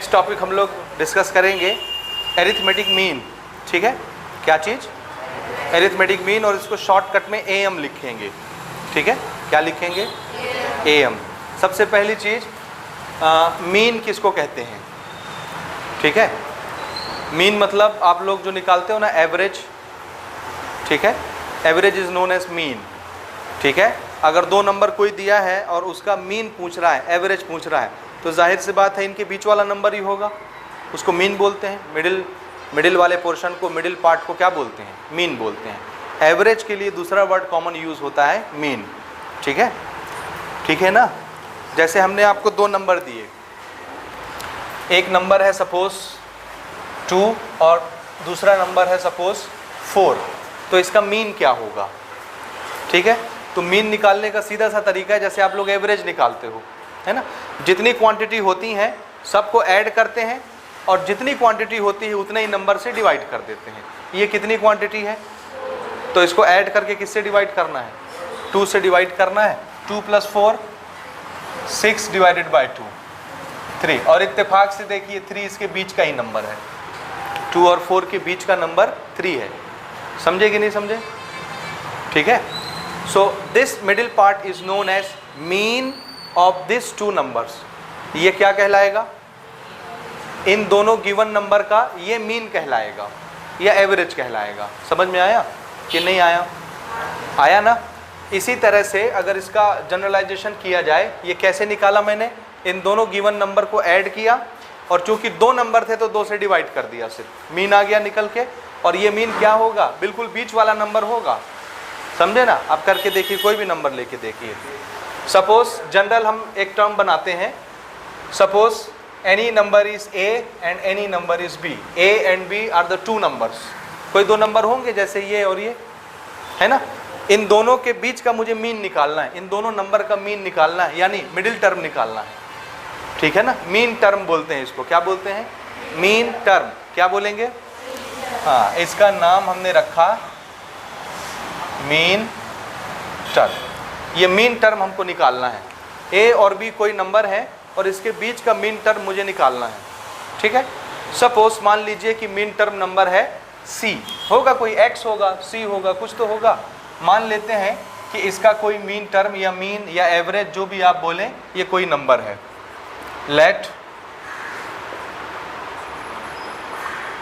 Next topic हम लोग discuss करेंगे एरिथमेटिक मीन। ठीक है, क्या चीज़? एरिथमेटिक मीन, और इसको शॉर्टकट में एएम लिखेंगे। ठीक है, क्या लिखेंगे? एएम। सबसे पहली चीज़, मीन किसको कहते हैं? ठीक है, मीन मतलब आप लोग जो निकालते हो ना, एवरेज। ठीक है, average is known as mean. ठीक है, अगर दो नंबर कोई दिया है और उसका मीन पूछ रहा है, एवरेज पूछ रहा है, तो जाहिर सी बात है इनके बीच वाला नंबर ही होगा, उसको मीन बोलते हैं। मिडिल वाले पोर्शन को, मिडिल पार्ट को क्या बोलते हैं? मीन बोलते हैं। एवरेज के लिए दूसरा वर्ड कॉमन यूज़ होता है मीन। ठीक है, ठीक है ना। जैसे हमने आपको दो नंबर दिए, एक नंबर है सपोज 2 और दूसरा नंबर है सपोज 4, तो इसका मीन क्या होगा? ठीक है, तो मीन निकालने का सीधा सा तरीका है जैसे आप लोग एवरेज निकालते हो, है ना। जितनी क्वांटिटी होती हैं सबको ऐड करते हैं और जितनी क्वांटिटी होती है उतने ही नंबर से डिवाइड कर देते हैं। ये कितनी क्वांटिटी है, तो इसको ऐड करके किससे डिवाइड करना है? 2 से डिवाइड करना है। 2 + 4 6 / 2 3, और इत्तेफाक से देखिए 3 इसके बीच का ही नंबर है। 2 और 4 के बीच का नंबर 3 है। समझे कि नहीं समझे? ठीक है, so this middle part is known as mean of this 2 numbers. ये क्या कहलाएगा? इन दोनों गिवन नंबर का ये मीन कहलाएगा या एवरेज कहलाएगा। समझ में आया कि नहीं आया? आया ना। इसी तरह से अगर इसका जनरलाइजेशन किया जाए, ये कैसे निकाला मैंने? इन दोनों गिवन नंबर को ऐड किया और चूंकि 2 नंबर थे तो 2 से डिवाइड कर दिया, सिर्फ मीन आ गया निकल के। और ये मीन क्या होगा? बिल्कुल बीच वाला नंबर होगा। समझे ना? आप करके देखिए, कोई भी नंबर लेके देखिए। सपोज जनरल हम एक टर्म बनाते हैं, suppose any number is A and any number is B. A and B are the 2 numbers. कोई 2 नंबर होंगे जैसे ये और ये, है ना। इन दोनों के बीच का मुझे मीन निकालना है, इन दोनों नंबर का मीन निकालना है, यानी मिडिल टर्म निकालना है। ठीक है ना, मीन टर्म बोलते हैं इसको। क्या बोलते हैं? Mean term. क्या बोलेंगे? हाँ, इसका नाम हमने रखा मीन टर्म। ये मीन टर्म हमको निकालना है। ए और बी कोई नंबर है और इसके बीच का मीन टर्म मुझे निकालना है। ठीक है, सपोज मान लीजिए कि मीन टर्म नंबर है सी। होगा कोई एक्स होगा, सी होगा, कुछ तो होगा। मान लेते हैं कि इसका कोई मीन टर्म या मीन या एवरेज जो भी आप बोलें, ये कोई नंबर है। Let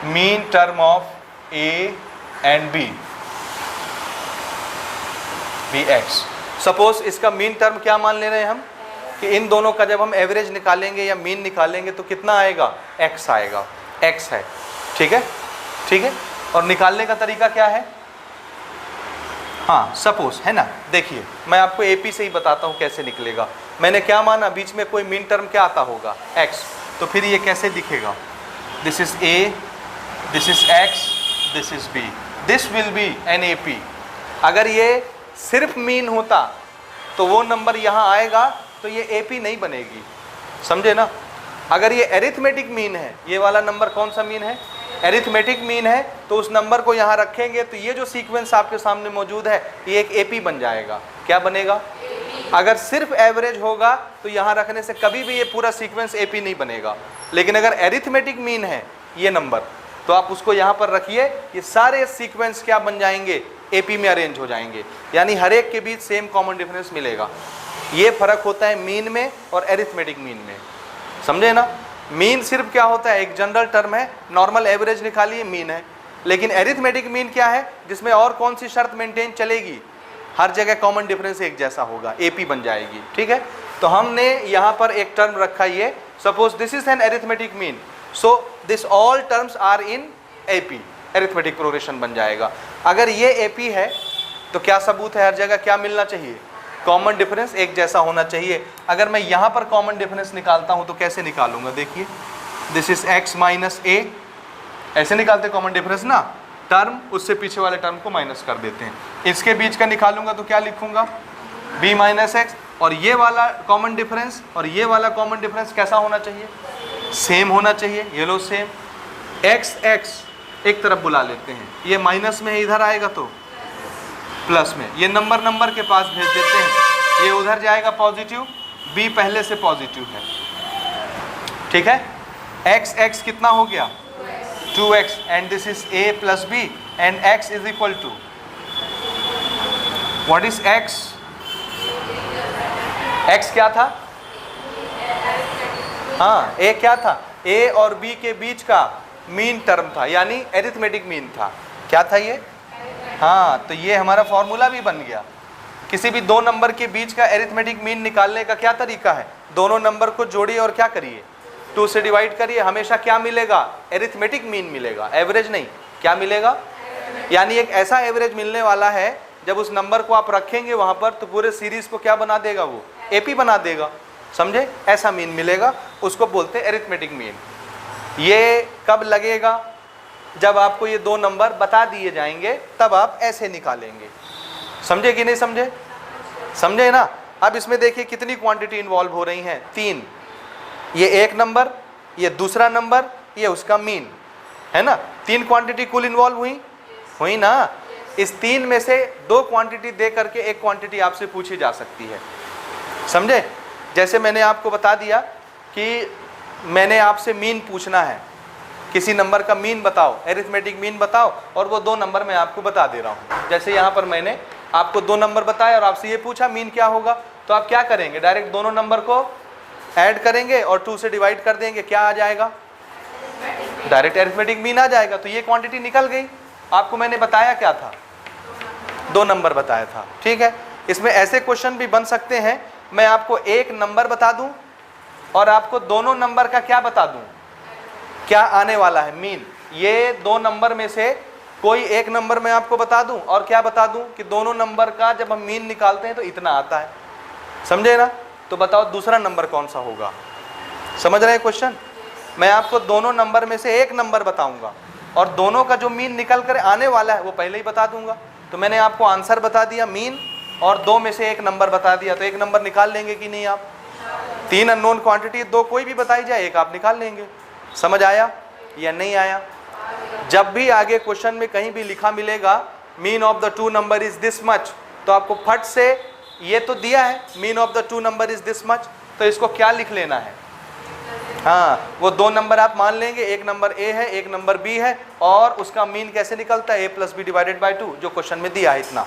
mean term of A and B be x. Suppose इसका मीन टर्म क्या मान ले रहे हैं हम कि इन दोनों का जब हम एवरेज निकालेंगे या मीन निकालेंगे तो कितना आएगा? एक्स आएगा। एक्स है। ठीक है, ठीक है। और निकालने का तरीका क्या है? हाँ, सपोज, है ना। देखिए मैं आपको एपी से ही बताता हूँ कैसे निकलेगा। मैंने क्या माना? बीच में कोई मीन टर्म क्या आता होगा? एक्स। तो फिर ये कैसे दिखेगा? This is A, this is X, this is B, this will be an AP. अगर ये सिर्फ मीन होता तो वो नंबर यहाँ आएगा तो ये एपी नहीं बनेगी। समझे ना। अगर ये एरिथमेटिक मीन है, ये वाला नंबर कौन सा मीन है? एरिथमेटिक मीन है, तो उस नंबर को यहाँ रखेंगे तो ये जो सीक्वेंस आपके सामने मौजूद है ये एक एपी बन जाएगा। क्या बनेगा? अगर सिर्फ एवरेज होगा तो यहाँ रखने से कभी भी ये पूरा सीक्वेंस एपी नहीं बनेगा। लेकिन अगर एरिथमेटिक मीन है ये नंबर, तो आप उसको यहाँ पर रखिए, ये सारे सीक्वेंस क्या बन जाएंगे? एपी में अरेंज हो जाएंगे, यानी हर एक के बीच सेम कॉमन डिफरेंस मिलेगा। ये फर्क होता है मीन में और एरिथमेटिक मीन में। समझे ना। मीन सिर्फ क्या होता है? एक जनरल टर्म है, नॉर्मल एवरेज निकालिए, मीन है। लेकिन एरिथमेटिक मीन क्या है? जिसमें और कौन सी शर्त मेंटेन चलेगी? हर जगह कॉमन डिफरेंस एक जैसा होगा, एपी बन जाएगी। ठीक है, तो हमने यहाँ पर एक टर्म रखा, ये suppose this is an arithmetic mean, so this all terms are in AP. Arithmetic progression बन जाएगा। अगर ये एपी है तो क्या सबूत है? हर जगह क्या मिलना चाहिए? कॉमन डिफरेंस एक जैसा होना चाहिए। अगर मैं यहाँ पर कॉमन डिफरेंस निकालता हूँ तो कैसे निकालूंगा? देखिए, दिस इज एक्स माइनस ए, ऐसे निकालते कॉमन डिफरेंस ना। टर्म उससे पीछे वाले टर्म को माइनस कर देते हैं। इसके बीच का निकालूंगा तो क्या लिखूंगा? B minus X. और ये वाला कॉमन डिफरेंस और ये वाला कॉमन डिफरेंस कैसा होना चाहिए? सेम होना चाहिए। ये लो सेम। एक्स एक्स एक तरफ बुला लेते हैं, ये माइनस में है, इधर आएगा तो प्लस में। ये नंबर के पास भेज देते हैं, ये उधर जाएगा पॉजिटिव, बी पहले से पॉजिटिव है। ठीक है, एक्स एक्स कितना हो गया 2x and this is a plus b and x is equal to what is x? x क्या था? हाँ a क्या था? a और b के बीच का मीन टर्म था, यानी एरिथमेटिक मीन था। क्या था ये? हाँ, तो ये हमारा फॉर्मूला भी बन गया। किसी भी दो नंबर के बीच का एरिथमेटिक मीन निकालने का क्या तरीका है? दोनों नंबर को जोड़िए और क्या करिए? 2 से डिवाइड करिए। हमेशा क्या मिलेगा? एरिथमेटिक मीन मिलेगा, एवरेज नहीं। क्या मिलेगा? यानी एक ऐसा एवरेज मिलने वाला है, जब उस नंबर को आप रखेंगे वहां पर तो पूरे सीरीज को क्या बना देगा? वो एपी बना देगा। समझे? ऐसा मीन मिलेगा, उसको बोलते हैं एरिथमेटिक मीन। ये कब लगेगा? जब आपको ये दो नंबर बता दिए जाएंगे तब आप ऐसे निकालेंगे। समझे कि नहीं समझे? समझे ना? अब इसमें देखिए कितनी क्वांटिटी इन्वॉल्व हो रही हैं, 3। ये एक नंबर, ये दूसरा नंबर, ये उसका मीन, है ना? 3 क्वांटिटी कुल इन्वॉल्व हुई ना? इस 3 में से 2 क्वांटिटी दे करके एक क्वांटिटी आपसे पूछी जा सकती है। समझे? जैसे मैंने आपको बता दिया कि मैंने आपसे मीन पूछना है, किसी नंबर का मीन बताओ, एरिथमेटिक मीन बताओ, और वो 2 नंबर मैं आपको बता दे रहा हूँ। जैसे यहाँ पर मैंने आपको 2 नंबर बताया और आपसे ये पूछा मीन क्या होगा, तो आप क्या करेंगे? डायरेक्ट दोनों नंबर को ऐड करेंगे और 2 से डिवाइड कर देंगे। क्या आ जाएगा? डायरेक्ट एरिथमेटिक मीन आ जाएगा। तो ये क्वांटिटी निकल गई। आपको मैंने बताया क्या था? 2 नंबर बताया था। ठीक है, इसमें ऐसे क्वेश्चन भी बन सकते हैं, मैं आपको एक नंबर बता दूं और आपको दोनों नंबर का क्या बता दूं, क्या आने वाला है मीन। ये 2 नंबर में से कोई एक नंबर मैं आपको बता दूं और क्या बता दूं कि दोनों नंबर का जब हम मीन निकालते हैं तो इतना आता है। समझे ना? तो बताओ दूसरा नंबर कौन सा होगा? समझ रहे हैं क्वेश्चन? मैं आपको दोनों नंबर में से एक नंबर बताऊंगा और दोनों का जो मीन निकल कर आने वाला है वो पहले ही बता दूंगा। तो मैंने आपको आंसर बता दिया मीन और 2 में से एक नंबर बता दिया, तो एक नंबर निकाल लेंगे कि नहीं आप? 3 अननोन क्वांटिटी, 2 कोई भी बताई जाए, एक आप निकाल लेंगे। समझ आया या नहीं आया? जब भी आगे क्वेश्चन में कहीं भी लिखा मिलेगा mean of the 2 number is this much, तो आपको फट से ये तो दिया है mean of the 2 number is this much, तो इसको क्या लिख लेना है? हाँ, वो 2 नंबर आप मान लेंगे, एक नंबर ए है, एक नंबर बी है, और उसका मीन कैसे निकलता है? a plus B divided by 2, जो क्वेश्चन में दिया है इतना।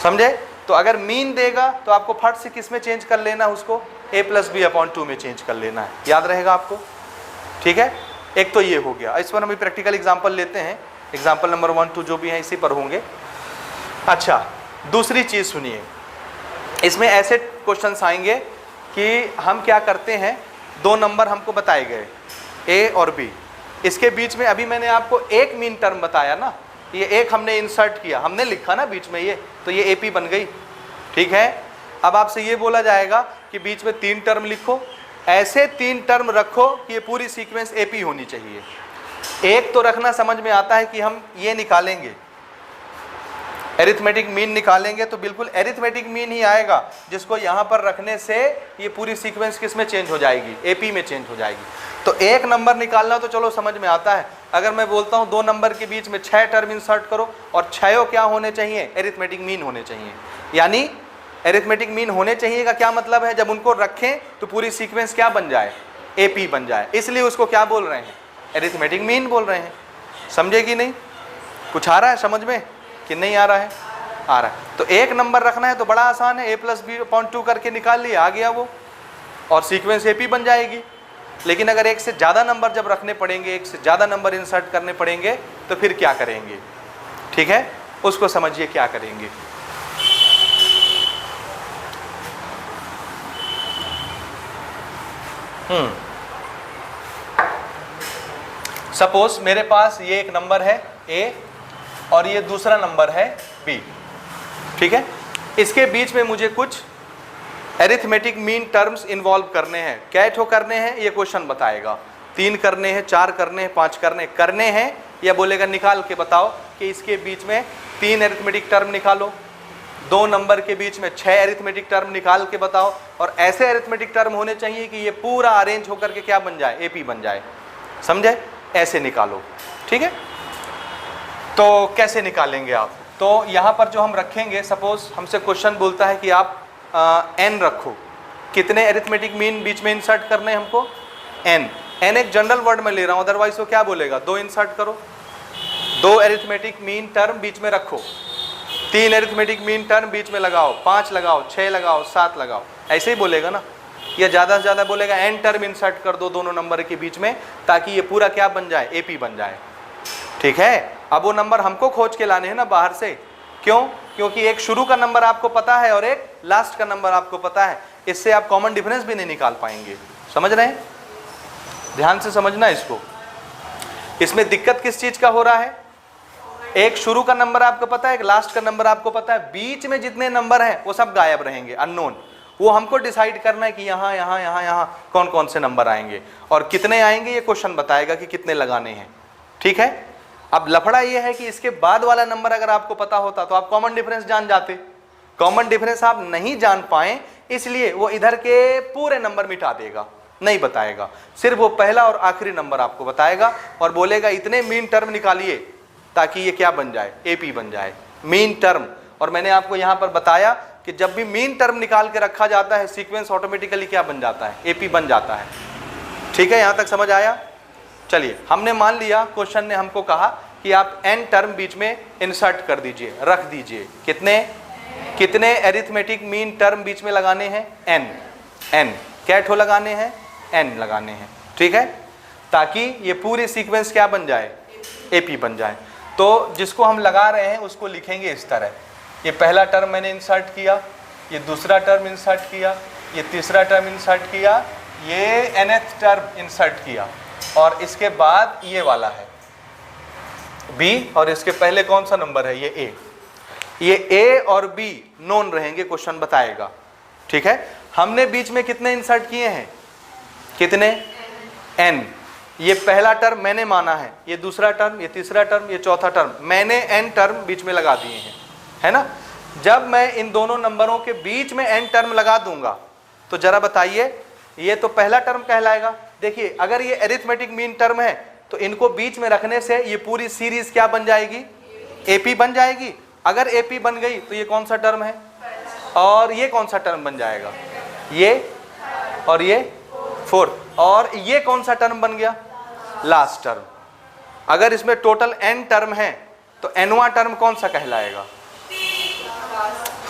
समझे? तो अगर मीन देगा तो आपको फट से किस में चेंज कर लेना है? उसको a प्लस बी अपॉन 2 में चेंज कर लेना है। याद रहेगा आपको? ठीक है, एक तो ये हो गया। इस पर हम प्रैक्टिकल एग्जांपल लेते हैं। एग्जांपल नंबर 1, 2 जो भी हैं इसी पर होंगे। अच्छा, दूसरी चीज़ सुनिए, इसमें ऐसे क्वेश्चंस आएंगे कि हम क्या करते हैं, 2 नंबर हमको बताए गए a और b, इसके बीच में अभी मैंने आपको एक मीन टर्म बताया ना, ये एक हमने इंसर्ट किया, हमने लिखा ना बीच में ये, तो ये एपी बन गई। ठीक है, अब आपसे ये बोला जाएगा कि बीच में 3 टर्म लिखो, ऐसे 3 टर्म रखो कि ये पूरी सीक्वेंस एपी होनी चाहिए। एक तो रखना समझ में आता है कि हम ये निकालेंगे, एरिथमेटिक मीन निकालेंगे तो बिल्कुल एरिथमेटिक मीन ही आएगा, जिसको यहाँ पर रखने से ये पूरी सीक्वेंस किस में चेंज हो जाएगी? एपी में चेंज हो जाएगी। तो एक नंबर निकालना तो चलो समझ में आता है। अगर मैं बोलता हूँ 2 नंबर के बीच में 6 टर्म इंसर्ट करो और 6 क्या होने चाहिए? एरिथमेटिक मीन होने चाहिए। यानी एरिथमेटिक मीन होने चाहिए का क्या मतलब है? जब उनको रखें तो पूरी सीक्वेंस क्या बन जाए? एपी बन जाए। इसलिए उसको क्या बोल रहे हैं? एरिथमेटिक मीन बोल रहे हैं। समझे कि नहीं? कुछ आ रहा है समझ में कि नहीं आ रहा है? आ रहा है। तो एक नंबर रखना है तो बड़ा आसान है, a प्लस बी अपॉन 2 करके निकाल लिया, आ गया वो, और सीक्वेंस एपी बन जाएगी। लेकिन अगर एक से ज़्यादा नंबर जब रखने पड़ेंगे, एक से ज़्यादा नंबर इंसर्ट करने पड़ेंगे, तो फिर क्या करेंगे? ठीक है, उसको समझिए क्या करेंगे। सपोज मेरे पास ये एक नंबर है a और ये दूसरा नंबर है b। ठीक है, इसके बीच में मुझे कुछ एरिथमेटिक मीन टर्म्स इन्वॉल्व करने हैं। क्या ठो करने हैं ये क्वेश्चन बताएगा। 3 करने हैं, 4 करने हैं, 5 करने हैं, या बोलेगा निकाल के बताओ कि इसके बीच में 3 एरिथमेटिक टर्म निकालो, 2 नंबर के बीच में 6 एरिथमेटिक टर्म निकाल के बताओ, और ऐसे एरिथमेटिक टर्म होने चाहिए कि ये पूरा अरेंज होकर के क्या बन जाए? एपी बन जाए। समझे? ऐसे निकालो। ठीक है, तो कैसे निकालेंगे आप? तो यहाँ पर जो हम रखेंगे, सपोज हमसे क्वेश्चन बोलता है कि आप n रखो, कितने एरिथमेटिक मीन बीच में इंसर्ट करने हैं हमको? n। एन एक जनरल वर्ड में ले रहा हूं, अदरवाइज वो क्या बोलेगा, 2 इंसर्ट करो, 2 एरिथमेटिक मीन टर्म बीच में रखो, 3 एरिथमेटिक मीन टर्म बीच में लगाओ, 5 लगाओ, 6 लगाओ, 7 लगाओ, ऐसे ही बोलेगा ना। या ज़्यादा से ज़्यादा बोलेगा एन टर्म इंसर्ट कर दो दोनों नंबर के बीच में, ताकि ये पूरा क्या बन जाए, एपी बन जाए। ठीक है, अब वो नंबर हमको खोज के लाने हैं ना बाहर से। क्यों? क्योंकि एक शुरू का नंबर आपको पता है और एक लास्ट का नंबर आपको पता है, इससे आप कॉमन डिफरेंस भी नहीं निकाल पाएंगे। समझ रहे हैं? ध्यान से समझना इसको। इसमें दिक्कत किस चीज का हो रहा है, एक शुरू का नंबर आपको पता है, एक लास्ट का नंबर आपको पता है, बीच में जितने नंबर हैं वो सब गायब रहेंगे, अननोन। वो हमको डिसाइड करना है कि यहाँ यहाँ यहाँ यहाँ कौन कौन से नंबर आएंगे और कितने आएंगे, ये क्वेश्चन बताएगा कि कितने लगाने हैं। ठीक है, अब लफड़ा ये है कि इसके बाद वाला नंबर अगर आपको पता होता तो आप कॉमन डिफरेंस जान जाते। कॉमन डिफरेंस आप नहीं जान पाए, इसलिए वो इधर के पूरे नंबर मिटा देगा, नहीं बताएगा, सिर्फ वो पहला और आखिरी नंबर आपको बताएगा और बोलेगा इतने मीन टर्म निकालिए ताकि ये क्या बन जाए, एपी बन जाए, मीन टर्म। और मैंने आपको यहाँ पर बताया कि जब भी मीन टर्म निकाल के रखा जाता है, सीक्वेंस ऑटोमेटिकली क्या बन जाता है, एपी बन जाता है। ठीक है, यहाँ तक समझ आया? चलिए, हमने मान लिया, क्वेश्चन ने हमको कहा कि आप n टर्म बीच में इंसर्ट कर दीजिए, रख दीजिए। कितने एरिथमेटिक मीन टर्म बीच में लगाने हैं, n क्या ठो लगाने हैं, n लगाने हैं। ठीक है, ताकि ये पूरी सीक्वेंस क्या बन जाए, एपी बन जाए। तो जिसको हम लगा रहे हैं उसको लिखेंगे इस तरह, ये पहला टर्म मैंने इंसर्ट किया, ये दूसरा टर्म इंसर्ट किया, ये तीसरा टर्म इंसर्ट किया, ये nth टर्म इंसर्ट किया, और इसके बाद ये वाला है b, और इसके पहले कौन सा नंबर है, ये a। ये a और b नोन रहेंगे, क्वेश्चन बताएगा। ठीक है, हमने बीच में कितने इंसर्ट किए हैं, कितने, n। ये पहला टर्म मैंने माना है, ये दूसरा टर्म, ये तीसरा टर्म, ये चौथा टर्म, मैंने n टर्म बीच में लगा दिए हैं, है ना। जब मैं इन दोनों नंबरों के बीच में n टर्म लगा दूंगा तो जरा बताइए, ये तो पहला टर्म कहलाएगा। देखिए, अगर ये एरिथमेटिक मीन टर्म है तो इनको बीच में रखने से ये पूरी सीरीज क्या बन जाएगी, एपी बन जाएगी। अगर एपी बन गई तो ये कौन सा टर्म है, और ये कौन सा टर्म बन जाएगा, ये और ये फोर्थ, और ये कौन सा टर्म बन गया, लास्ट टर्म। अगर इसमें टोटल n टर्म है तो nवां टर्म कौन सा कहलाएगा,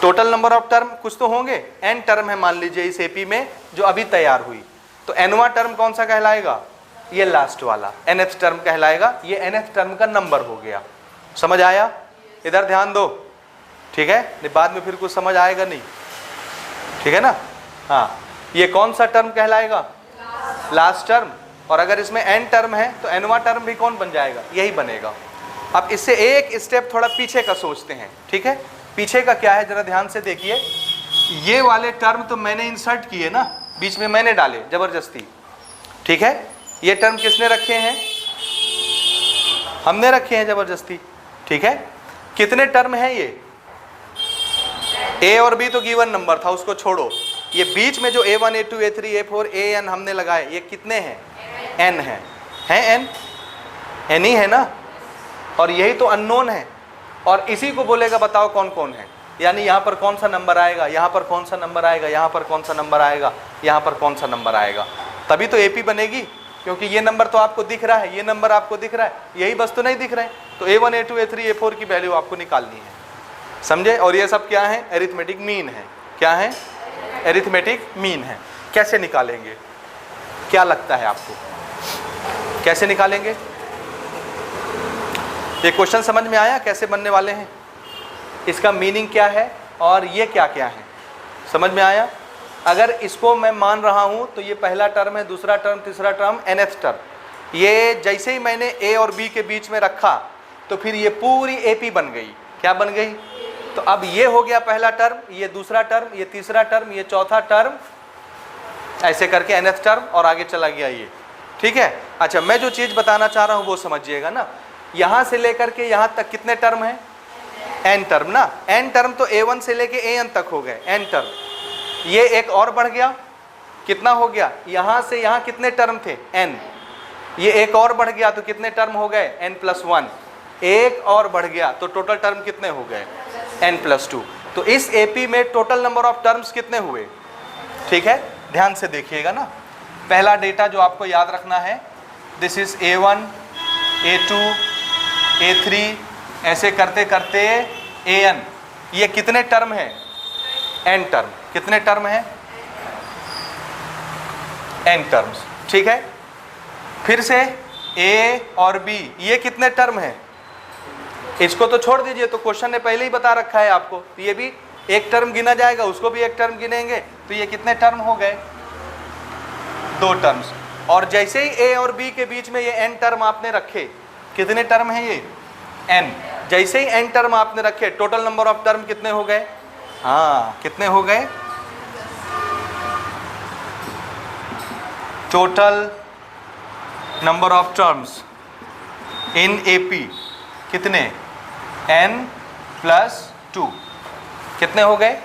टोटल नंबर ऑफ टर्म कुछ तो होंगे, n टर्म है मान लीजिए इस एपी में जो अभी तैयार हुई, तो nवां टर्म कौन सा कहलाएगा, ये लास्ट वाला nth टर्म कहलाएगा। ये nth टर्म का नंबर हो गया। समझ आया? इधर ध्यान दो। ठीक है, नहीं बाद में फिर कुछ समझ आएगा नहीं। ठीक है ना। हाँ, ये कौन सा टर्म कहलाएगा, लास्ट टर्म। और अगर इसमें n टर्म है तो nवां टर्म भी कौन बन जाएगा, यही बनेगा। अब इससे एक स्टेप थोड़ा पीछे का सोचते हैं। ठीक है, पीछे का क्या है जरा ध्यान से देखिए। ये वाले टर्म तो मैंने इंसर्ट किए ना, बीच में मैंने डाले जबरदस्ती। ठीक है, ये टर्म किसने रखे हैं, हमने रखे हैं जबरदस्ती। ठीक है, कितने टर्म हैं ये, a और b तो गिवन नंबर था, उसको छोड़ो। ये बीच में जो a1 a2 a3 a4 an हमने लगाए, ये कितने हैं, n हैं n ही है ना, और यही तो अननोन है। और इसी को बोलेगा बताओ कौन कौन है, यानी यहाँ पर कौन सा नंबर आएगा, यहाँ पर कौन सा नंबर आएगा, यहाँ पर कौन सा नंबर आएगा, यहाँ पर कौन सा नंबर आएगा, तभी तो एपी बनेगी। क्योंकि ये नंबर तो आपको दिख रहा है, ये नंबर आपको दिख रहा है, यही बस तो नहीं दिख रहे हैं। तो a1 a2 a3 a4 की वैल्यू आपको निकालनी है, समझे। और ये सब क्या है, एरिथमेटिक मीन है। क्या है, एरिथमेटिक मीन है। कैसे निकालेंगे, क्या लगता है आपको, कैसे निकालेंगे? ये क्वेश्चन समझ में आया कैसे बनने वाले हैं, इसका मीनिंग क्या है और ये क्या क्या है, समझ में आया? अगर इसको मैं मान रहा हूं तो ये पहला टर्म है, दूसरा टर्म, तीसरा टर्म, nth टर्म। ये जैसे ही मैंने a और b के बीच में रखा तो फिर ये पूरी एपी बन गई। क्या बन गई? तो अब ये हो गया पहला टर्म, ये दूसरा टर्म, ये तीसरा टर्म, ये चौथा टर्म, ऐसे करके nth टर्म, और आगे चला गया ये। ठीक है, अच्छा मैं जो चीज़ बताना चाह रहा हूँ वो समझिएगा ना। यहाँ से लेकर के यहाँ तक कितने टर्म हैं, n टर्म ना। n टर्म तो a1 से लेके an तक हो गए, n टर्म। ये एक और बढ़ गया, कितना हो गया, यहाँ से यहाँ कितने टर्म थे, n। ये एक और बढ़ गया तो कितने टर्म हो गए, n+1। एक और बढ़ गया तो टोटल टर्म कितने हो गए, n+2। तो इस एपी में टोटल नंबर ऑफ टर्म्स कितने हुए? ठीक है, ध्यान से देखिएगा ना। पहला डेटा जो आपको याद रखना है, this is A1, A2, A3, ऐसे करते करते AN। ये कितने टर्म है? N term. कितने टर्म है? N टर्म्स, ठीक है। फिर से A और B, ये कितने टर्म है? इसको तो छोड़ दीजिए, तो क्वेश्चन ने पहले ही बता रखा है आपको, तो ये भी एक टर्म गिना जाएगा, उसको भी एक टर्म गिनेंगे, तो ये कितने टर्म हो गए? 2 टर्म्स। और जैसे ही A और B के बीच में ये n टर्म आपने रखे, कितने टर्म है ये? n। जैसे ही n टर्म आपने रखे, टोटल नंबर ऑफ टर्म कितने हो गए? हाँ, कितने हो गए? Total number of terms in AP कितने? n+2। कितने हो गए?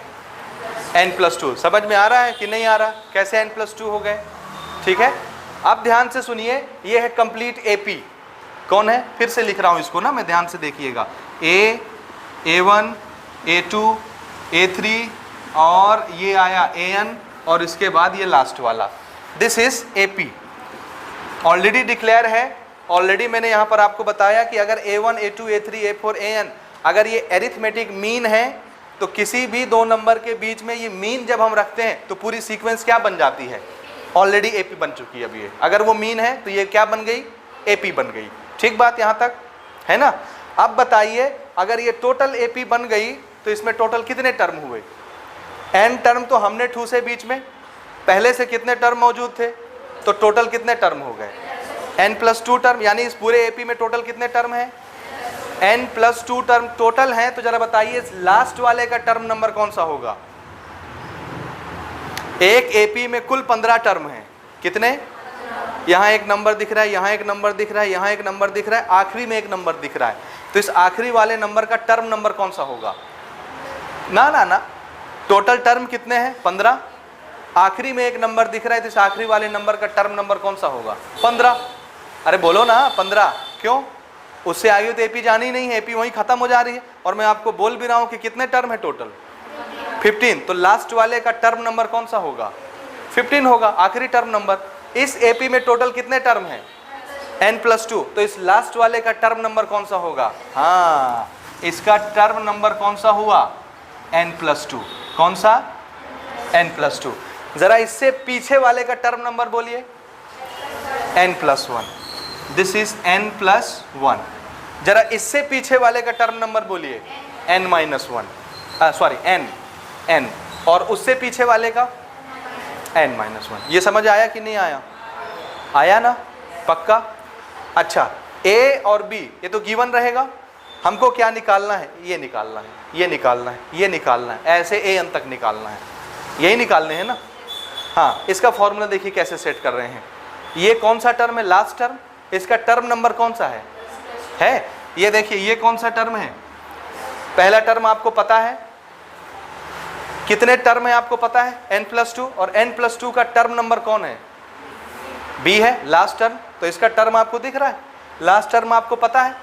n+2। समझ में आ रहा है कि नहीं आ रहा? कैसे n+2 हो गए? ठीक है। अब ध्यान से सुनिए, ये है कंप्लीट AP। कौन है? फिर से लिख रहा हूं इसको ना, मैं ध्यान से देखिएगा। A, A1, A2, A3 और ये आया AN और इसके बाद ये लास्ट वाला, this is AP। Already declare है, ऑलरेडी मैंने यहाँ पर आपको बताया कि अगर A1, A2, A3, A4, AN अगर ये एरिथमेटिक मीन है, तो किसी भी 2 नंबर के बीच में ये मीन जब हम रखते हैं तो पूरी सीक्वेंस क्या बन जाती है? ऑलरेडी AP बन चुकी है अभी ये। अगर वो मीन है तो ये क्या बन गई? AP बन गई। ठीक बात यहाँ तक है ना? अब बताइए, अगर ये टोटल AP बन गई तो इसमें टोटल कितने टर्म हुए? N टर्म तो हमने 2 से बीच में, पहले से कितने टर्म मौजूद थे? तो टोटल कितने टर्म हो गए? n+2 term. यानी इस पूरे AP में टोटल कितने टर्म है? n+2 टर्म टोटल है। तो जरा बताइए लास्ट वाले का टर्म नंबर कौन सा होगा? एक AP में कुल 15 टर्म है। कितने? यहाँ एक नंबर दिख रहा है, यहाँ एक नंबर दिख रहा है, यहाँ एक नंबर दिख रहा है, आखिरी में एक नंबर दिख रहा है। तो इस आखिरी वाले नंबर का टर्म नंबर कौन सा होगा? ना ना ना, टोटल टर्म कितने हैं? 15। आखिरी में एक नंबर दिख रहा है, तो इस आखिरी वाले नंबर का टर्म नंबर कौन सा होगा? 15। अरे बोलो ना 15। क्यों? उससे आगे तो AP जानी ही नहीं है, AP वहीं खत्म हो जा रही है। और मैं आपको बोल भी रहा हूं कि कितने टर्म है टोटल? 15। तो लास्ट वाले का टर्म नंबर कौन सा होगा? 15 होगा, आखिरी टर्म नंबर। इस AP में टोटल कितने टर्म है? n+2। तो इस लास्ट वाले का टर्म नंबर कौन सा होगा? हाँ, इसका टर्म नंबर कौन सा हुआ? n+2। कौन सा? n+2। जरा इससे पीछे वाले का टर्म नंबर बोलिए। n+1। This is n+1। जरा इससे पीछे वाले का टर्म नंबर बोलिए। n-1। Sorry n। और उससे पीछे वाले का n-1। ये समझ आया कि नहीं आया? आया ना? पक्का? अच्छा, A और B ये तो गिवन रहेगा। हमको क्या निकालना है? ये निकालना है, ये निकालना है, ये निकालना है, ऐसे AN तक निकालना है। यही निकालने हैं ना? हाँ, इसका फॉर्मूला देखिए कैसे सेट कर रहे हैं। ये कौन सा टर्म है? Last term. इसका टर्म नंबर कौन सा है? ये देखिए, ये कौन सा टर्म है? पहला टर्म आपको पता है। कितने टर्म है आपको पता है? n+2। और n+2 का टर्म नंबर कौन है? B है, लास्ट टर्म। तो इसका टर्म आपको दिख रहा है, लास्ट टर्म आपको पता है।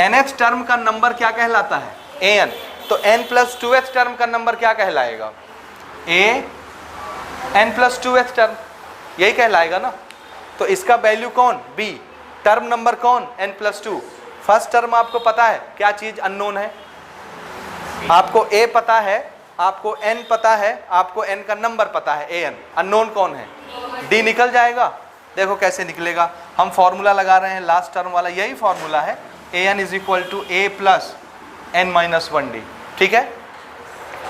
nth टर्म का नंबर क्या कहलाता है? AN। तो n+2th टर्म का नंबर क्या कहलाएगा? n+2th टर्म, यही कहलाएगा ना? तो इसका वैल्यू कौन? B। टर्म नंबर कौन? n+2। फर्स्ट टर्म आपको पता है, क्या चीज अननोन है? आपको A पता है, आपको n पता है, आपको n का नंबर पता है AN। अननोन कौन है? D। निकल जाएगा। देखो कैसे निकलेगा। हम फॉर्मूला लगा रहे हैं लास्ट टर्म वाला, यही फॉर्मूला है। AN = A + n-1D। ठीक है?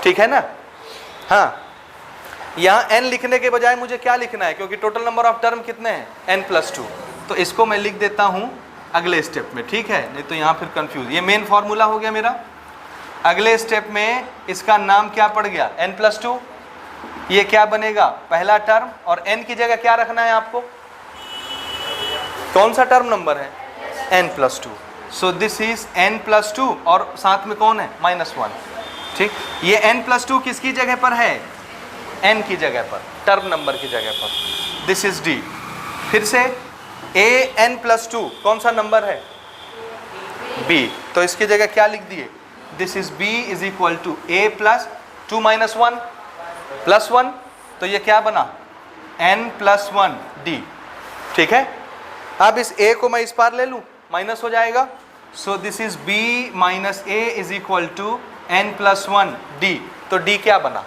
ठीक है ना? हाँ, यहाँ n लिखने के बजाय मुझे क्या लिखना है? क्योंकि टोटल नंबर ऑफ टर्म कितने हैं? n+2। तो इसको मैं लिख देता हूँ अगले स्टेप में। ठीक है? नहीं तो यहाँ फिर कंफ्यूज। ये मेन फॉर्मूला हो गया मेरा। अगले स्टेप में इसका नाम क्या पड़ गया? n+2। ये क्या बनेगा? पहला टर्म। और n की जगह क्या रखना है आपको? कौन सा टर्म नंबर है? n+2। So this is n+2 और साथ में कौन है? -1। ठीक, ये n+2 किसकी जगह पर है? n की जगह पर, टर्म नंबर की जगह पर। This is D। फिर से AN+2 कौन सा नंबर है? B। तो इसकी जगह क्या लिख दिए? This is B = A + 2 - 1 + 1। तो ये क्या बना? n+1 d, ठीक है। अब इस a को मैं इस पार ले लूं, माइनस हो जाएगा, so this is b minus a is equal to n+1 d। तो d क्या बना,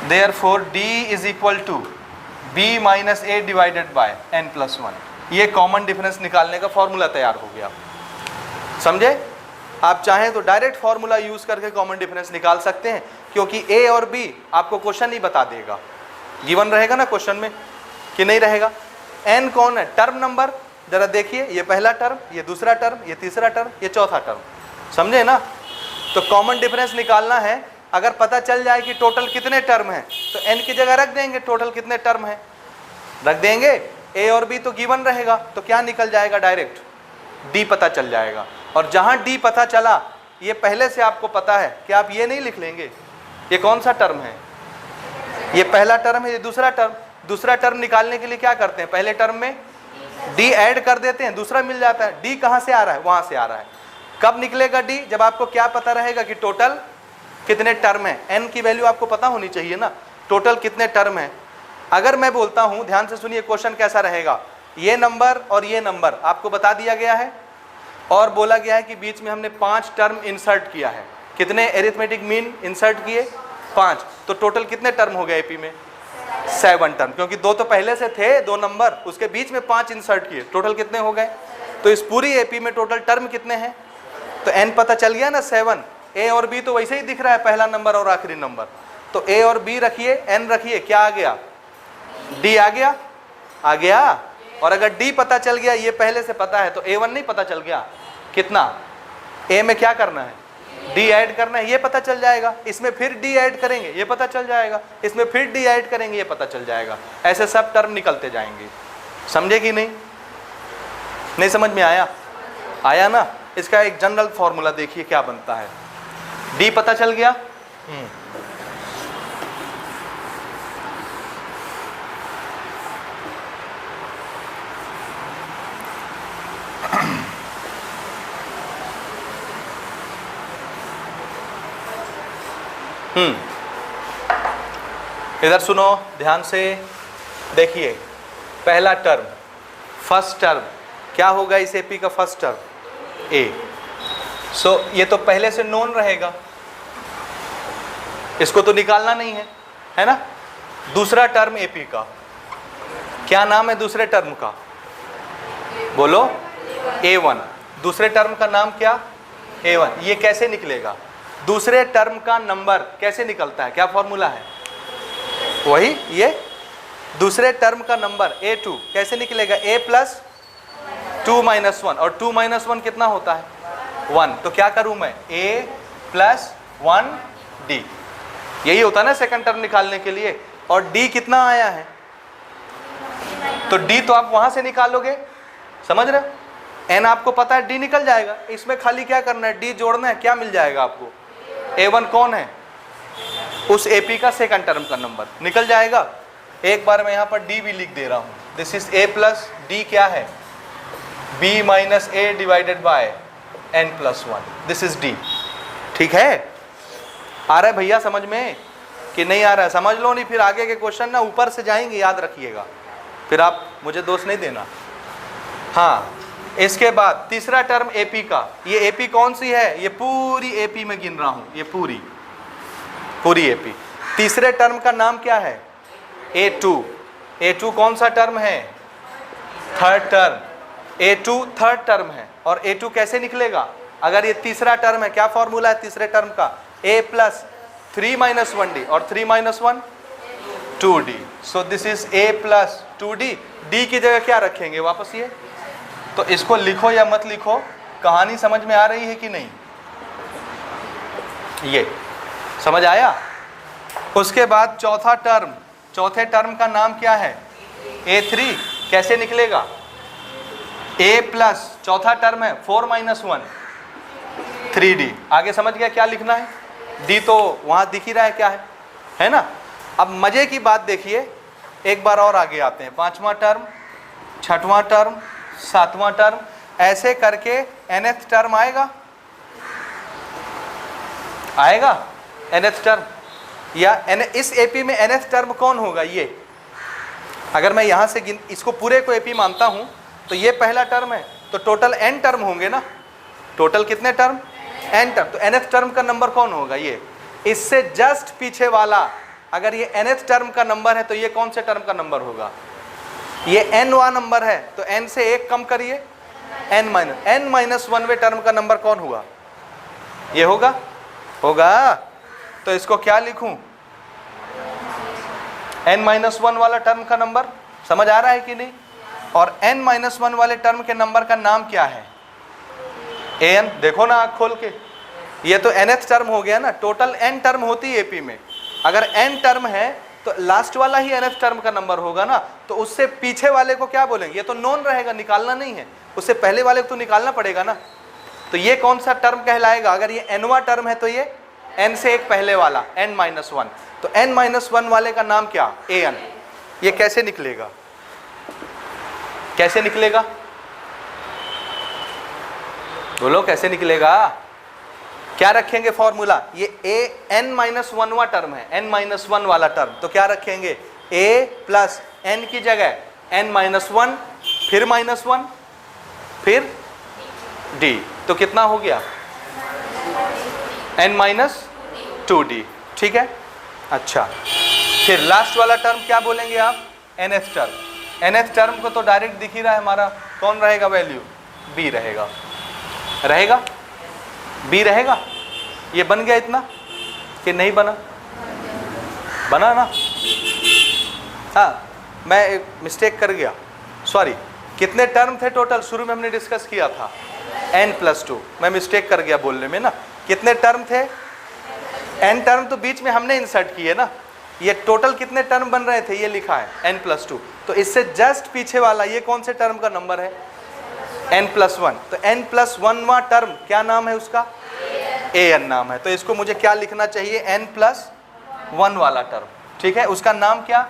therefore d is equal to b minus a divided by n+1। ये कॉमन डिफरेंस निकालने का फॉर्मूला तैयार हो गया, समझे। आप चाहें तो डायरेक्ट फॉर्मूला यूज करके कॉमन डिफरेंस निकाल सकते हैं, क्योंकि a और b आपको क्वेश्चन ही बता देगा, गिवन रहेगा ना क्वेश्चन में कि नहीं रहेगा। n कौन है, टर्म नंबर, जरा देखिए, ये पहला टर्म, ये दूसरा टर्म, ये तीसरा टर्म, ये चौथा टर्म, समझे ना। तो कॉमन डिफरेंस निकालना है, अगर पता चल जाए कि टोटल कितने टर्म हैं तो n की जगह रख देंगे, टोटल कितने टर्म हैं रख देंगे, a और b तो गिवन रहेगा, तो क्या निकल जाएगा, डायरेक्ट d पता चल जाएगा। और जहां d पता चला, ये पहले से आपको पता है कि आप ये नहीं लिख लेंगे, ये कौन सा टर्म है, ये पहला टर्म है, ये दूसरा टर्म। दूसरा टर्म निकालने के लिए क्या करते हैं, पहले टर्म में d ऐड कर देते हैं, दूसरा मिल जाता है। d कहां से आ रहा है, वहां से आ रहा है। कब निकलेगा d, जब आपको क्या पता रहेगा कि टोटल कितने टर्म है, n की वैल्यू आपको पता होनी चाहिए ना, टोटल कितने टर्म है। अगर मैं बोलता हूं, ध्यान से सुनिए, क्वेश्चन कैसा रहेगा, ये नंबर और ये नंबर आपको बता दिया गया है और बोला गया है कि बीच में हमने 5 टर्म इंसर्ट किया है। कितने एरिथमेटिक मीन इंसर्ट किए, 5। तो टोटल कितने टर्म हो गए एपी में, 7 टर्म, क्योंकि 2 तो पहले से थे, 2 नंबर, उसके बीच में 5 इंसर्ट किए, टोटल कितने हो गए। तो इस पूरी एपी में टोटल टर्म कितने हैं, तो n पता चल गया ना, 7। a और b तो वैसे ही दिख रहा है, पहला नंबर और आखिरी नंबर, तो a और b रखिए, n रखिए, क्या आ गया, d आ गया। और अगर d पता चल गया, ये पहले से पता है, तो a1 नहीं पता चल गया, कितना, a में क्या करना है, d ऐड करना है, ये पता चल जाएगा। इसमें फिर d ऐड करेंगे, ये पता चल जाएगा। इसमें फिर d ऐड करेंगे, ये पता चल जाएगा। ऐसे सब टर्म निकलते जाएंगे, समझे कि नहीं, नहीं समझ में आया, आया ना। इसका एक जनरल फॉर्मूला देखिए क्या बनता है, d पता चल गया, इधर सुनो ध्यान से, देखिए पहला टर्म, फर्स्ट टर्म क्या होगा इस एपी का, फर्स्ट टर्म a। सो ये तो पहले से नोन रहेगा, इसको तो निकालना नहीं है, है ना। दूसरा टर्म एपी का क्या नाम है, दूसरे टर्म का बोलो, a1। दूसरे टर्म का नाम क्या, a1। ये कैसे निकलेगा, दूसरे टर्म का नंबर कैसे निकलता है, क्या फॉर्मूला है, वही ये दूसरे टर्म का नंबर a2 कैसे निकलेगा, a प्लस 2 माइनस 1, और 2 माइनस 1 कितना होता है, 1। तो क्या करूं मैं, a प्लस 1 d, यही होता है ना सेकंड टर्म निकालने के लिए। और d कितना आया है, तो d तो आप वहां से निकालोगे, समझ रहे हो, n आपको पता है, d निकल जाएगा। इसमें खाली क्या करना है, d जोड़ना है, क्या मिल जाएगा आपको, a1 कौन है, उस एपी का सेकंड टर्म का नंबर निकल जाएगा। एक बार मैं यहाँ पर d भी लिख दे रहा हूँ, this is a plus d क्या है, b minus a divided by n+1, this is d, ठीक है। आ रहा है भैया समझ में कि नहीं आ रहा है, समझ लो, नहीं फिर आगे के क्वेश्चन ना ऊपर से जाएंगे, याद रखिएगा, फिर आप मुझे दोष नहीं देना। हाँ, इसके बाद तीसरा टर्म एपी का, ये एपी कौन सी है, ये पूरी एपी में गिन रहा हूं, ये पूरी एपी। तीसरे टर्म का नाम क्या है, a2। a2 कौन सा टर्म है, third term, a2 third term है। और a2 कैसे निकलेगा, अगर ये तीसरा टर्म है, क्या फॉर्मूला है तीसरे टर्म का, a प्लस 3 माइनस 1d, और 3 minus 1 2d। So this is a plus 2d। d की जगह क्या रखेंगे वापस ये, तो इसको लिखो या मत लिखो, कहानी समझ में आ रही है कि नहीं, ये समझ आया। उसके बाद चौथा टर्म, चौथे टर्म का नाम क्या है, a3। कैसे निकलेगा, a प्लस चौथा टर्म है 4 माइनस 1 3d। आगे समझ गया क्या लिखना है, d तो वहां दिख ही रहा है क्या है ना। अब मजे की बात देखिए, एक बार और आगे आते हैं, पांचवा टर्म, छठवां टर्म, सातवां टर्म, ऐसे करके nth टर्म आएगा, nth टर्म, या इस एपी में nth टर्म कौन होगा, ये अगर मैं यहाँ से इसको पूरे को AP मानता हूँ तो ये पहला टर्म है, तो टोटल n टर्म होंगे ना। टोटल कितने टर्म? n term. तो nth टर्म का नंबर कौन होगा? ये। इससे जस्ट पीछे वाला, अगर ये nth टर्म का नंबर है तो ये कौन से टर्म का नंबर होगा? ये nवां नंबर है, तो n से एक कम करिए, n-1वें टर्म का नंबर कौन हुआ? ये होगा। तो इसको क्या लिखूं? n-1 वाला टर्म का नंबर। समझ आ रहा है कि नहीं? और n-1 वाले टर्म के नंबर का नाम क्या है? an। देखो ना आँख खोल के, ये तो nth टर्म हो गया ना। टोटल n टर्म होती है AP में, अगर n टर्म है तो लास्ट वाला ही nth टर्म का नंबर होगा ना। तो उससे पीछे वाले को क्या बोलेंगे? ये तो नोन रहेगा, निकालना नहीं है, उससे पहले वाले को तो निकालना पड़ेगा ना। तो ये कौन सा टर्म कहलाएगा? अगर ये nवां टर्म है तो ये n से एक पहले वाला n-1। तो n-1 वाले का नाम क्या? an। ये कैसे निकलेगा? कैसे निकलेगा? बोलो कैसे निकलेगा? क्या रखेंगे फॉर्मूला? ये n-1 वाला टर्म है, n-1 वाला टर्म, तो क्या रखेंगे? a प्लस n की जगह n-1 फिर -1 फिर d, तो कितना हो गया? n-2d। ठीक है। अच्छा, फिर लास्ट वाला टर्म क्या बोलेंगे आप? nth term. nth टर्म को तो डायरेक्ट दिख ही रहा है हमारा, कौन रहेगा वैल्यू? b रहेगा। b रहेगा। ये बन गया इतना कि नहीं बना? बना ना। हाँ, मैं एक मिस्टेक कर गया, सॉरी। कितने टर्म थे टोटल? शुरू में हमने डिस्कस किया था n+2। मैं मिस्टेक कर गया बोलने में ना। कितने टर्म थे? n टर्म तो बीच में हमने इंसर्ट किए ना। ये टोटल कितने टर्म बन रहे थे? ये लिखा है n+2। तो इससे जस्ट पीछे वाला ये कौन से टर्म का नंबर है? n+1। तो n+1वां टर्म क्या नाम है उसका? an नाम है। तो इसको मुझे क्या लिखना चाहिए? n+1 वाला टर्म। ठीक है, उसका नाम क्या?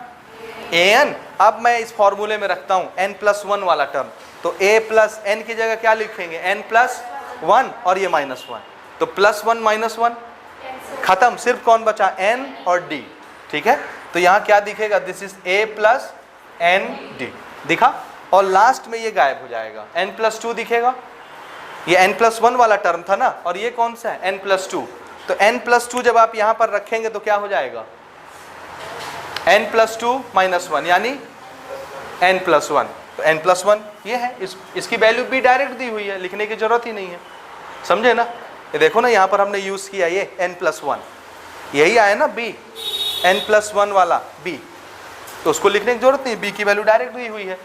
an। अब मैं इस फॉर्मूले में रखता हूँ n+1 वाला टर्म, तो a प्लस n की जगह क्या लिखेंगे? n+1 और ये -1, तो +1 -1 खत्म। सिर्फ कौन बचा? n और d। ठीक है, तो यहाँ क्या दिखेगा? This is a plus n d दिखा, और लास्ट में ये गायब हो जाएगा, n+2 दिखेगा। ये n+1 वाला टर्म था ना, और ये कौन सा है? n+2। तो n+2 जब आप यहाँ पर रखेंगे तो क्या हो जाएगा? n+2 -1 यानी n+1। तो n+1 ये है, इसकी वैल्यू भी डायरेक्ट दी हुई है, लिखने की जरूरत ही नहीं है। समझे ना? ये देखो ना, यहाँ पर हमने यूज़ किया ये n+1, यही आया ना b, n+1 वाला b, तो उसको लिखने की जरूरत नहीं, b की वैल्यू डायरेक्ट दी हुई है।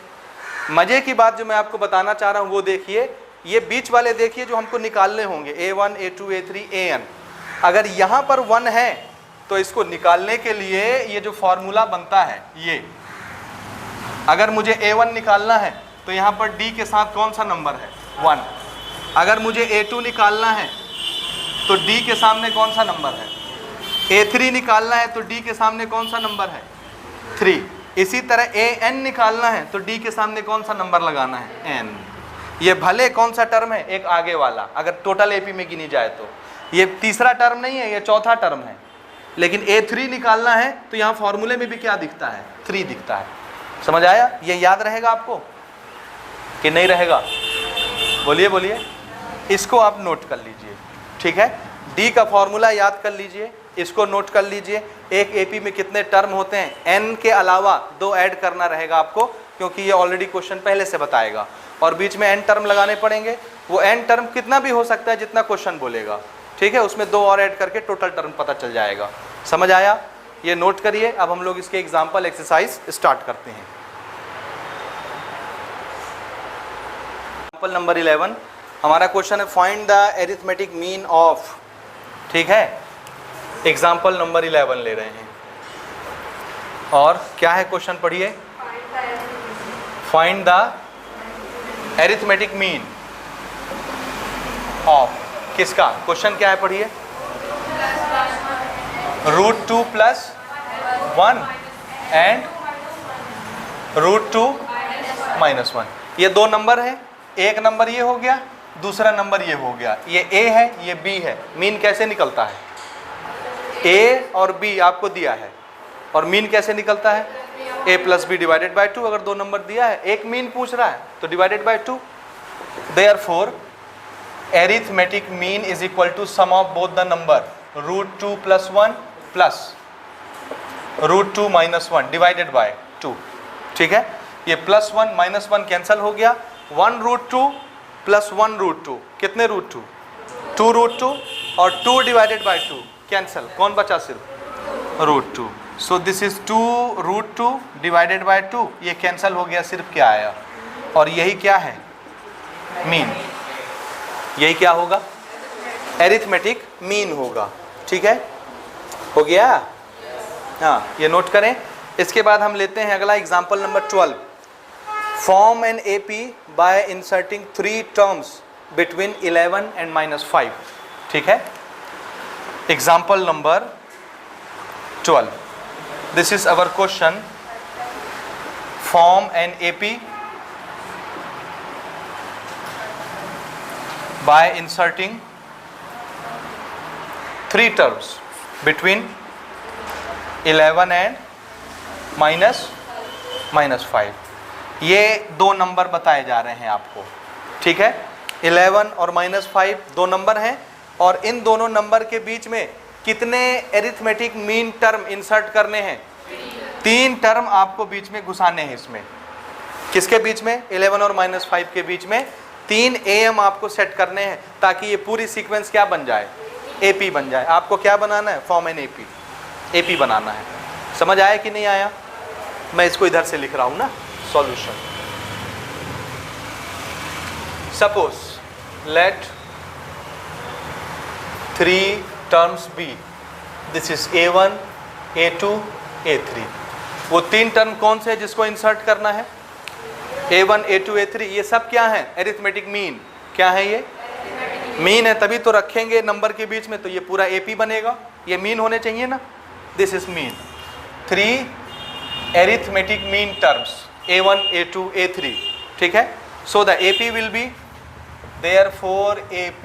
मज़े की बात जो मैं आपको बताना चाह रहा हूँ वो देखिए, ये बीच वाले देखिए जो हमको निकालने होंगे, a1 a2 a3 an। अगर यहाँ पर 1 है तो इसको निकालने के लिए ये जो फॉर्मूला बनता है, ये अगर मुझे a1 निकालना है तो यहाँ पर d के साथ कौन सा नंबर है? 1। अगर मुझे a2 निकालना है तो d के सामने कौन सा नंबर है? a3 निकालना है तो d के सामने कौन सा नंबर है? 3। इसी तरह an निकालना है तो d के सामने कौन सा नंबर लगाना है? n। ये भले कौन सा टर्म है? एक आगे वाला, अगर टोटल AP में गिनी जाए तो ये तीसरा टर्म नहीं है, ये चौथा टर्म है। लेकिन a3 निकालना है तो यहाँ फॉर्मूले में भी क्या दिखता है? 3 दिखता है। समझ आया? ये याद रहेगा आपको कि नहीं रहेगा? बोलिए बोलिए। इसको आप नोट कर लीजिए। ठीक है, d का फॉर्मूला याद कर लीजिए, इसको नोट कर लीजिए। एक AP में कितने टर्म होते हैं? n के अलावा 2 ऐड करना रहेगा आपको, क्योंकि ये ऑलरेडी क्वेश्चन पहले से बताएगा, और बीच में n टर्म लगाने पड़ेंगे। वो n टर्म कितना भी हो सकता है जितना क्वेश्चन बोलेगा। ठीक है, उसमें 2 और ऐड करके टोटल टर्म पता चल जाएगा। समझ आया? ये नोट करिए। अब हम लोग इसके एग्जाम्पल एक्सरसाइज स्टार्ट करते हैं। एग्जाम्पल नंबर 11 हमारा क्वेश्चन है, find the arithmetic mean of. ठीक है, एग्जाम्पल नंबर 11 ले रहे हैं, और क्या है क्वेश्चन? पढ़िए। Find the arithmetic mean of किसका? क्वेश्चन क्या है? पढ़िए। √2 + 1 एंड √2 - 1। ये 2 नंबर है, एक नंबर ये हो गया, दूसरा नंबर ये हो गया। ये a है, ये b है। मीन कैसे निकलता है? a और b आपको दिया है, और मीन कैसे निकलता है? a plus B divided by 2, अगर 2 नंबर दिया है, एक मीन पूछ रहा है तो divided by 2। Therefore arithmetic mean is equal to sum of both the number √2 + 1 plus √2 - 1 divided by 2। ठीक है, ये +1 - 1 कैंसिल हो गया, 1 √2 + 1 √2 कितने √2? 2 √2 और 2 डिवाइडेड बाय 2 कैंसिल, कौन बचा? सिर्फ √2। सो दिस इज 2 √2 डिवाइडेड बाय 2, ये कैंसिल हो गया, सिर्फ क्या आया? और यही क्या है? मीन। यही क्या होगा? एरिथमेटिक मीन होगा। ठीक है, हो गया? हाँ, ये नोट करें। इसके बाद हम लेते हैं अगला example number 12। Form an AP by inserting 3 terms between 11 and -5। ठीक है, example number 12। This is our question. Form an AP by inserting 3 terms between 11 and -5। ये 2 नंबर बताए जा रहे हैं आपको। ठीक है, 11 और -5 2 नंबर हैं, और इन दोनों नंबर के बीच में कितने एरिथमेटिक मीन टर्म इंसर्ट करने हैं? 3 टर्म आपको बीच में घुसाने हैं इसमें। किसके बीच में? 11 और -5 के बीच में 3 AM आपको सेट करने हैं, ताकि ये पूरी सीक्वेंस क्या बन जाए? AP बन जाए। आपको क्या बनाना है? फॉर्म एन AP बनाना है। समझ आया कि नहीं आया? मैं इसको इधर से लिख रहा हूं ना, solution. Suppose let 3 terms be, this is A1 A2 A3। वो 3 टर्म कौन से हैं जिसको इंसर्ट करना है? A1 A2 A3। ये सब क्या है? Arithmetic mean. क्या है ये? मीन है, तभी तो रखेंगे नंबर के बीच में, तो ये पूरा AP बनेगा। ये मीन होने चाहिए ना, this is mean. 3 arithmetic mean terms A1 A2 A3। ठीक है, so the AP will be, therefore AP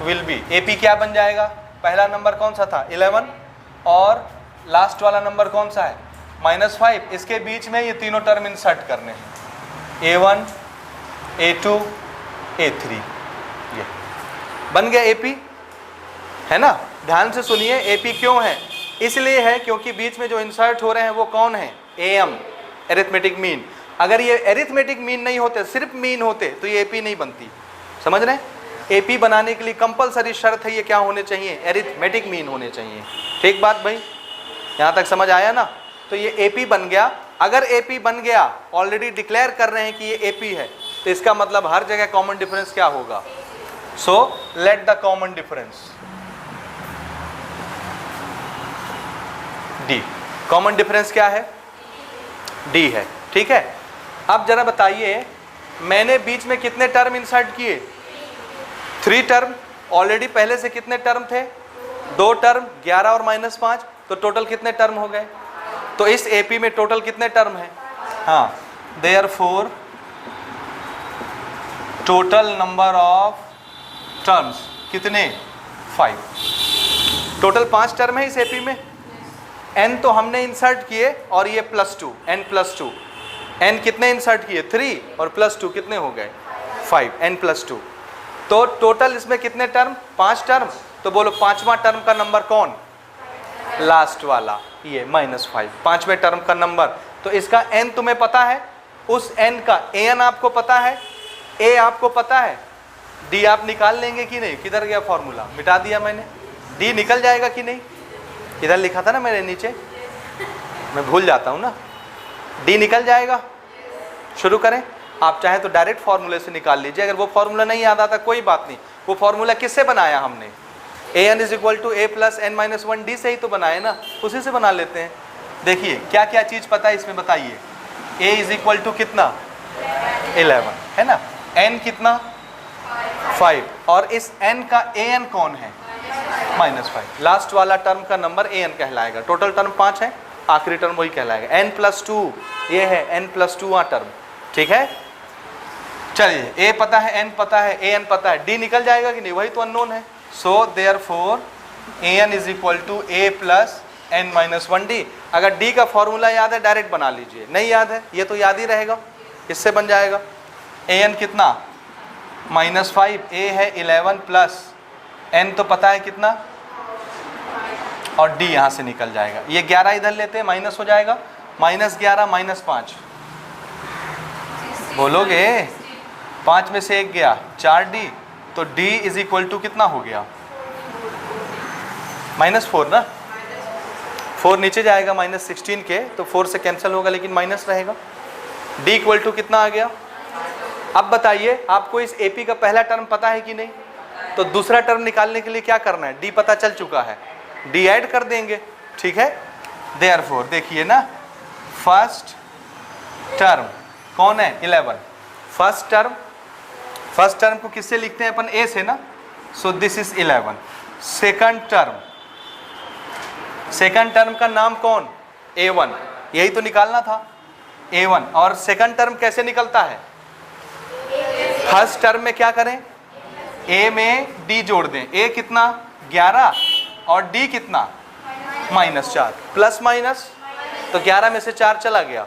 will be, AP क्या बन जाएगा? पहला नंबर कौन सा था? 11, और लास्ट वाला नंबर कौन सा है? -5। इसके बीच में ये तीनों टर्म इंसर्ट करने हैं, A1 A2 A3। ये बन गया AP, है ना? ध्यान से सुनिए, AP क्यों है? इसलिए है क्योंकि बीच में जो इंसर्ट हो रहे हैं वो कौन है? AM, arithmetic mean. अगर ये एरिथमेटिक मीन नहीं होते, सिर्फ मीन होते, तो ये AP नहीं बनती। समझ रहे हैं? AP बनाने के लिए कंपलसरी शर्त है, ये क्या होने चाहिए? एरिथमेटिक मीन होने चाहिए। ठीक बात भाई, यहाँ तक समझ आया ना? तो ये AP बन गया। अगर AP बन गया, ऑलरेडी डिक्लेयर कर रहे हैं कि ये AP है, तो इसका मतलब हर जगह कॉमन डिफरेंस क्या होगा? So let the common difference D। Common difference क्या है? D है। ठीक है, अब जरा बताइए, मैंने बीच में कितने टर्म इंसर्ट किए? 3 टर्म। ऑलरेडी पहले से कितने टर्म थे? 2 टर्म, 11 और -5, तो टोटल कितने टर्म हो गए? तो इस AP में टोटल कितने टर्म हैं? हाँ, therefore total number of terms कितने? 5। टोटल 5 टर्म है इस AP में। n तो हमने इंसर्ट किए, और ये +2, n+2। n कितने इंसर्ट किए? 3, और +2 कितने हो गए? 5, n+2। तो टोटल इसमें कितने टर्म? 5 टर्म। तो बोलो 5वां टर्म का नंबर कौन? लास्ट वाला, ये -5, 5वें टर्म का नंबर। तो इसका n तुम्हें पता है, उस n का an आपको पता है, a आपको पता है, d आप निकाल लेंगे कि नहीं? किधर गया फॉर्मूला? मिटा दिया मैंने। d निकल जाएगा कि नहीं? इधर लिखा था ना मेरे नीचे, मैं भूल जाता हूँ ना। d निकल जाएगा। शुरू करें। आप चाहे तो डायरेक्ट फॉर्मूले से निकाल लीजिए, अगर वो फॉर्मूला नहीं याद आता कोई बात नहीं। वो फॉर्मूला किससे बनाया हमने? an = a + n-1 d से ही तो बनाए ना, उसी से बना लेते हैं। देखिए क्या क्या चीज़ पता है इसमें, बताइए। a = कितना? 11, है ना? n कितना? 5, और इस n का an कौन है? -5। लास्ट वाला टर्म का नंबर an कहलाएगा। टोटल टर्म 5 है, आखिरी टर्म वही कहलाएगा। n+2, ये है n+2वां टर्म। ठीक है, चलिए, a पता है, n पता है, an पता है, d निकल जाएगा कि नहीं? वही तो अननोन है। So therefore an = a + n-1d। अगर d का फॉर्मूला याद है डायरेक्ट बना लीजिए, नहीं याद है ये तो याद ही रहेगा, इससे बन जाएगा an कितना -5, a है 11 प्लस n तो पता है कितना, और d यहाँ से निकल जाएगा। ये 11 इधर लेते हैं माइनस हो जाएगा, -11 -5 बोलोगे, 5 में से 1 गया 4d, तो d इज इक्वल टू कितना हो गया -4 ना, 4 नीचे जाएगा -16 के, तो 4 से कैंसिल होगा लेकिन माइनस रहेगा। d इक्वल टू कितना आ गया। अब बताइए आपको इस AP का पहला टर्म पता है कि नहीं, तो दूसरा टर्म निकालने के लिए क्या करना है, d पता चल चुका है, d ऐड कर देंगे, ठीक है। देयरफॉर देखिए ना, फर्स्ट टर्म कौन है 11, फर्स्ट टर्म को किससे लिखते हैं अपन, a से ना, सो दिस इज 11। सेकंड टर्म का नाम कौन, a1, यही तो निकालना था a1। और सेकंड टर्म कैसे निकलता है, फर्स्ट टर्म में क्या करें, a में d जोड़ दें, a कितना 11 और d कितना -4, प्लस माइनस, तो 11 में से 4 चला गया,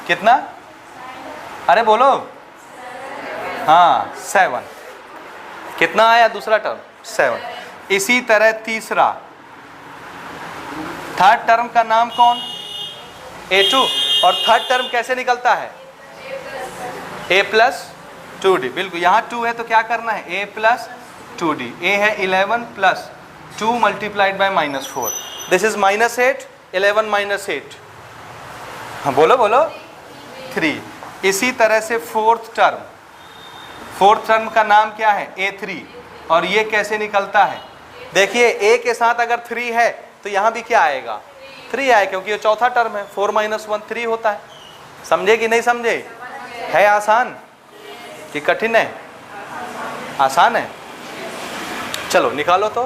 कितना, अरे बोलो, हाँ 7, कितना आया दूसरा टर्म 7। इसी तरह तीसरा, थर्ड टर्म का नाम कौन, a2, और थर्ड टर्म कैसे निकलता है, a प्लस 2d, बिल्कुल यहाँ 2 है तो क्या करना है, a प्लस 2d, a है 11 plus 2 multiplied by -4, this is -8, 11 -8, हाँ बोलो बोलो 3। इसी तरह से फोर्थ टर्म का नाम क्या है, a3, और ये कैसे निकलता है, देखिए a के साथ अगर 3 है तो यहाँ भी क्या आएगा 3 आए, क्योंकि ये चौथा टर्म है, 4 - 1 3 होता है। समझे कि नहीं समझे, है आसान कि कठिन है, आसान है, चलो निकालो तो।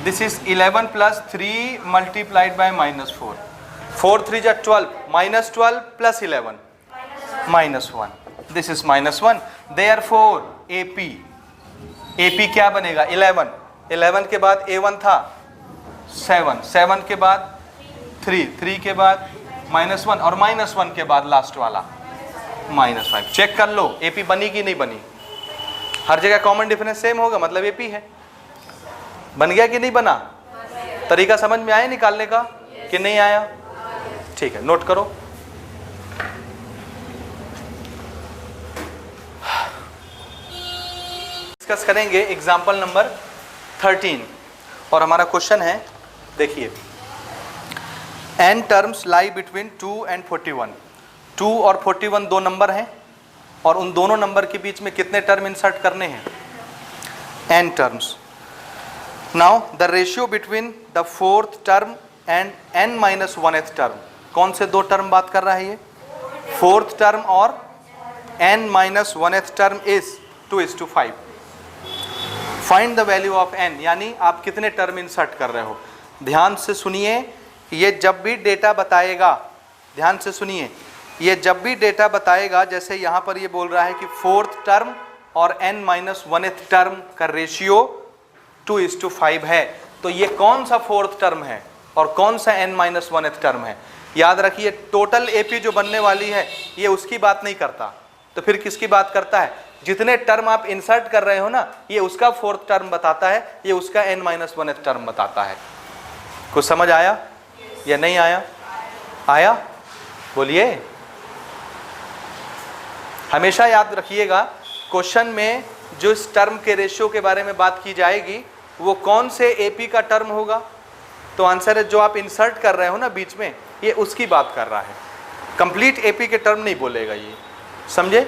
This is 11 plus 3 multiplied by -4, 4 3 जा 12, -12 plus 11 -1, this is -1। Therefore AP क्या बनेगा 11 के बाद a1 था 7 के बाद 3 के बाद -1, और -1 के बाद लास्ट वाला -5। चेक कर लो AP बनी कि नहीं बनी, हर जगह कॉमन डिफरेंस सेम होगा, मतलब AP है। बन गया कि नहीं बना, तरीका समझ में आया निकालने का कि नहीं आया, ठीक है, नोट करो। डिस्कस करेंगे एग्जाम्पल नंबर 13, और हमारा क्वेश्चन है, देखिए, n terms lie between 2 and 41, 2 और 41 दो नंबर हैं, और उन दोनों नंबर के बीच में कितने टर्म इंसर्ट करने हैं, n terms. Now the ratio between the fourth term and n-1th term, कौन से दो टर्म बात कर रहा है ये, फोर्थ टर्म और n-1th term is 2:5। Find the value of n, यानी आप कितने टर्म इंसर्ट कर रहे हो। ध्यान से सुनिए, ये जब भी डेटा बताएगा, ध्यान से सुनिए, ये जब भी डेटा बताएगा, जैसे यहाँ पर ये बोल रहा है कि फोर्थ टर्म और n-1th टर्म का रेशियो 2:5 है, तो ये कौन सा फोर्थ टर्म है और कौन सा n-1th टर्म है। याद रखिए, टोटल AP जो बनने वाली है ये उसकी बात नहीं करता, तो फिर किसकी बात करता है, जितने टर्म आप इंसर्ट कर रहे हो ना, ये उसका फोर्थ टर्म बताता है, ये उसका n-1th टर्म बताता है। कुछ समझ आया या नहीं आया, आया बोलिए। हमेशा याद रखिएगा, क्वेश्चन में जो इस टर्म के रेशियो के बारे में बात की जाएगी वो कौन से AP का टर्म होगा, तो आंसर है जो आप इंसर्ट कर रहे हो ना बीच में, ये उसकी बात कर रहा है, कंप्लीट AP के टर्म नहीं बोलेगा ये, समझे,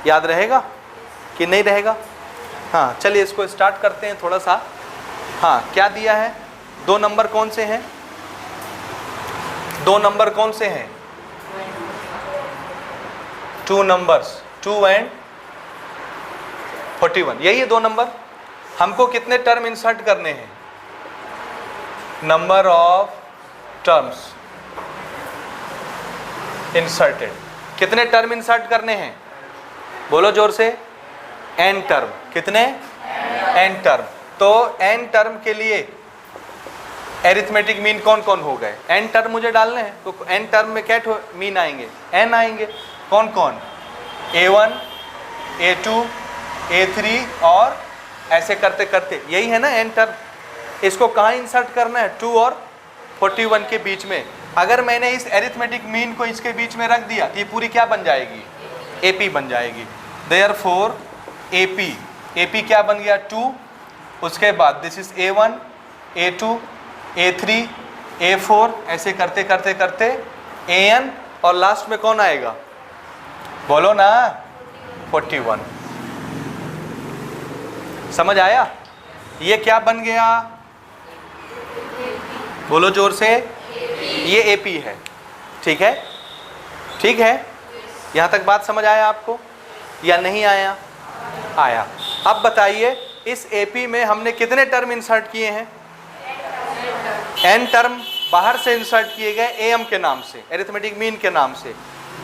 याद रहेगा कि नहीं रहेगा। हाँ चलिए इसको स्टार्ट करते हैं थोड़ा सा। हाँ क्या दिया है, दो नंबर कौन से हैं, दो नंबर कौन से हैं, 2 नंबर्स 2 and 41, यही है दो नंबर। हमको कितने टर्म इंसर्ट करने हैं, नंबर ऑफ टर्म्स इंसर्टेड, कितने टर्म इंसर्ट करने हैं, बोलो जोर से, n टर्म, कितने n टर्म। तो n टर्म के लिए एरिथमेटिक मीन कौन कौन हो गए? n टर्म मुझे डालने हैं, तो n टर्म में क्या मीन आएंगे? n आएंगे। कौन कौन? a1, a2, a3 और ऐसे करते करते, यही है ना n टर्म। इसको कहाँ इंसर्ट करना है? 2 और 41 के बीच में। अगर मैंने इस एरिथमेटिक मीन को इसके बीच में रख दिया तो ये पूरी क्या बन जाएगी? AP बन जाएगी। देयरफॉर AP क्या बन गया? 2। उसके बाद this is A1, A2, A3, A4, ऐसे करते करते करते AN, और लास्ट में कौन आएगा? बोलो ना, 41। समझ आया? ये क्या बन गया? बोलो जोर से। ये AP है। ठीक है, ठीक है। यहां तक बात समझ आया आपको या नहीं आया? आया। अब बताइए, इस AP में हमने कितने टर्म इंसर्ट किए हैं? n टर्म बाहर से इंसर्ट किए गए AM के नाम से, एरिथमेटिक मीन के नाम से।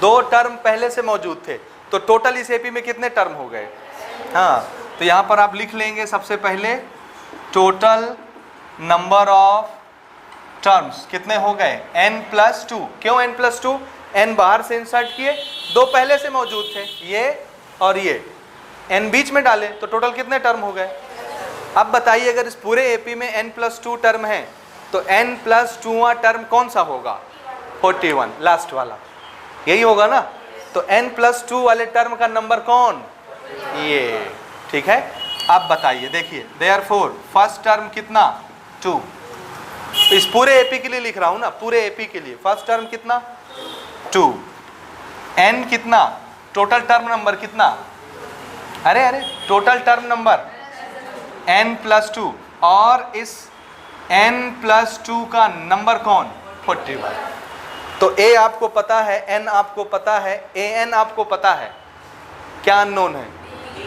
2 टर्म पहले से मौजूद थे, तो टोटल इस AP में कितने टर्म हो गए? हाँ, तो यहाँ पर आप लिख लेंगे सबसे पहले टोटल नंबर ऑफ टर्म्स कितने हो गए? n+2। क्यों n+2? n बाहर से इंसर्ट किए, 2 पहले से मौजूद थे, ये और ये, n बीच में डाले, तो टोटल कितने टर्म हो गए? अब बताइए, अगर इस पूरे AP में n+2 टर्म है तो n+2वां टर्म कौन सा होगा? 41, लास्ट वाला, यही होगा ना। तो n+2 वाले टर्म का नंबर कौन? ये। ठीक है, अब बताइए, देखिए, देयरफॉर फर्स्ट टर्म कितना? 2। तो इस पूरे AP के लिए लिख रहा हूं ना, पूरे AP के लिए फर्स्ट टर्म कितना? 2। n कितना? टोटल टर्म नंबर कितना? अरे टोटल टर्म नंबर n+2, और इस n+2 का नंबर कौन? 41। तो A आपको पता है, n आपको पता है, AN आपको पता है, क्या अननोन है?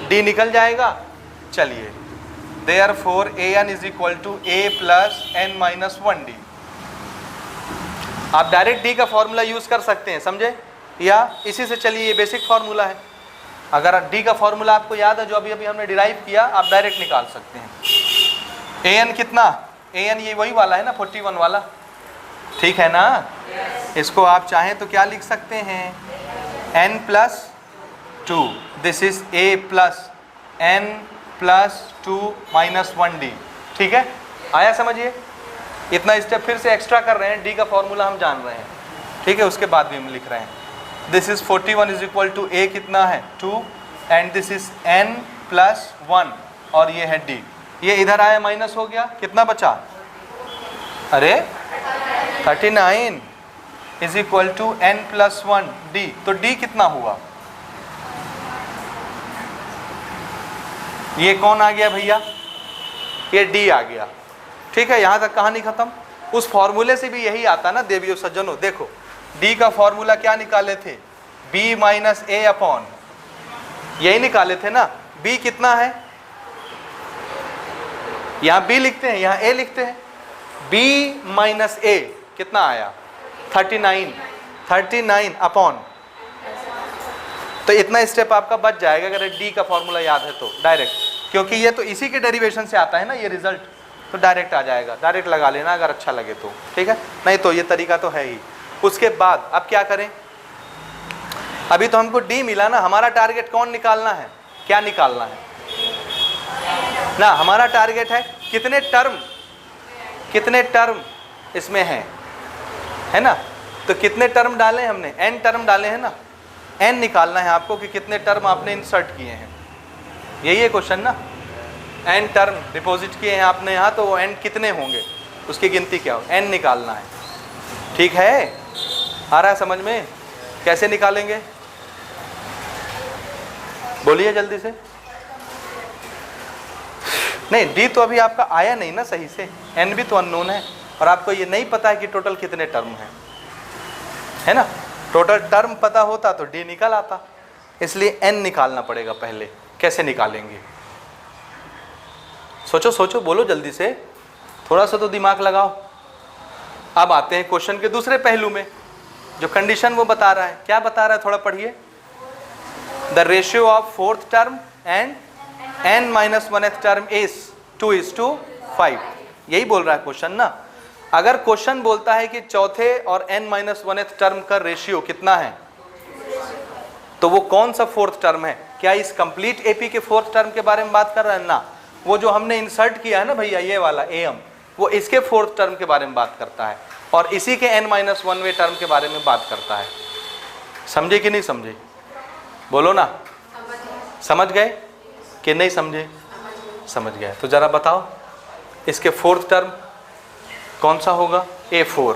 D निकल जाएगा। चलिए, therefore AN is equal to A plus n-1D। आप डायरेक्ट D का फॉर्मूला यूज कर सकते हैं, समझे? या इसी से चलिए, ये बेसिक फॉर्मूला है। अगर D का फॉर्मूला आपको याद है, जो अभी अभी हमने डिराइव किया, आप डायरेक्ट निकाल सकते हैं। AN कितना? AN ये वही वाला है ना, 41 वाला, ठीक है ना? इसको आप चाहें तो क्या लिख सकते हैं? n+2, this is A plus n+2 -1D। ठीक है, आया समझिए? इतना स्टेप फिर से एक्स्ट्रा कर रहे हैं, D का फॉर्मूला हम जान रहे हैं, ठीक है? उसके बाद भी हम लिख रहे हैं, this is 41 is equal to A कितना है? 2, एंड दिस इज n+1, और ये है D। ये इधर आया, माइनस हो गया, कितना बचा? अरे 39 इज इक्वल टू n+1D। तो D कितना हुआ? ये कौन आ गया भैया? ये D आ गया। ठीक है, यहां तक कहानी खत्म। उस फॉर्मूले से भी यही आता ना देवियों सज्जनों। देखो, D का फॉर्मूला क्या निकाले थे? B माइनस A अपॉन, यही निकाले थे ना। B कितना है? यहां B लिखते हैं, यहां A लिखते हैं। B माइनस A कितना आया? 39 अपॉन, तो इतना स्टेप आपका बच जाएगा अगर D का फॉर्मूला याद है तो डायरेक्ट, क्योंकि ये तो इसी के डेरिवेशन से आता है ना ये रिजल्ट, तो डायरेक्ट आ जाएगा। डायरेक्ट लगा लेना अगर अच्छा लगे तो, ठीक है? नहीं तो ये तरीका तो है ही। उसके बाद अब क्या करें? अभी तो हमको D मिला ना, हमारा टारगेट कौन निकालना है? क्या निकालना है ना? हमारा टारगेट है कितने टर्म इसमें है ना? तो कितने टर्म डाले हमने? n टर्म डाले हैं ना। n निकालना है आपको कि कितने टर्म आपने इंसर्ट किए हैं, यही है क्वेश्चन ना। n टर्म डिपॉजिट किए हैं आपने यहाँ, तो वो n कितने होंगे, उसकी गिनती क्या हो, n निकालना है। ठीक है, आ रहा है समझ में? कैसे निकालेंगे बोलिए जल्दी से। नहीं, D तो अभी आपका आया नहीं ना सही से, n भी तो अननोन है, और आपको ये नहीं पता है कि टोटल कितने टर्म है ना? टोटल टर्म पता होता तो D निकल आता, इसलिए n निकालना पड़ेगा पहले। कैसे निकालेंगे? सोचो, बोलो जल्दी से, थोड़ा सा तो दिमाग लगाओ। अब आते हैं क्वेश्चन के दूसरे पहलू में, जो कंडीशन वो बता रहा है। क्या बता रहा है, थोड़ा पढ़िए। The ratio of fourth term and n-1th term is 2:5, यही बोल रहा है क्वेश्चन ना। अगर क्वेश्चन बोलता है कि चौथे और n-1th टर्म का रेशियो कितना है, तो वो कौन सा फोर्थ टर्म है? क्या इस कंप्लीट एपी के फोर्थ टर्म के बारे में बात कर रहा है? ना, वो जो हमने इंसर्ट किया है ना भैया, ये वाला am, वो इसके फोर्थ टर्म के बारे में बात करता है और इसी के n-1वें टर्म के बारे में बात करता है। समझे कि नहीं समझे? बोलो ना, समझ गए कि नहीं समझे? समझ गए। तो जरा बताओ इसके फोर्थ टर्म कौन सा होगा? A4।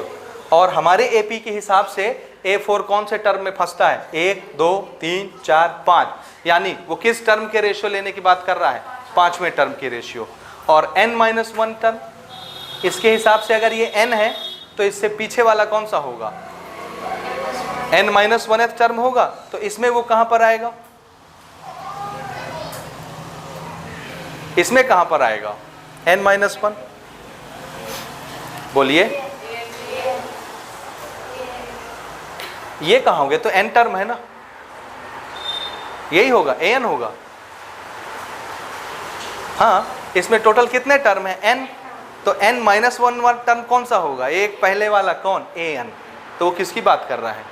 और हमारे एपी के हिसाब से A4 कौन से टर्म में फंसता है? 1 2 3 4 5, यानी वो किस टर्म के रेशियो लेने की बात कर रहा है? 5वें टर्म के रेशियो। और n-1 टर्म, इसके हिसाब से अगर ये n है तो इससे पीछे वाला कौन सा होगा? n-1th टर्म होगा। तो इसमें वो कहां पर आएगा? इसमें कहां पर आएगा n-1? बोलिए, ये कहां होंगे? तो n टर्म है ना, यही होगा, an होगा। हाँ, इसमें टोटल कितने टर्म है? n। तो n-1 टर्म कौन सा होगा? एक पहले वाला कौन? an। तो वो किसकी बात कर रहा है?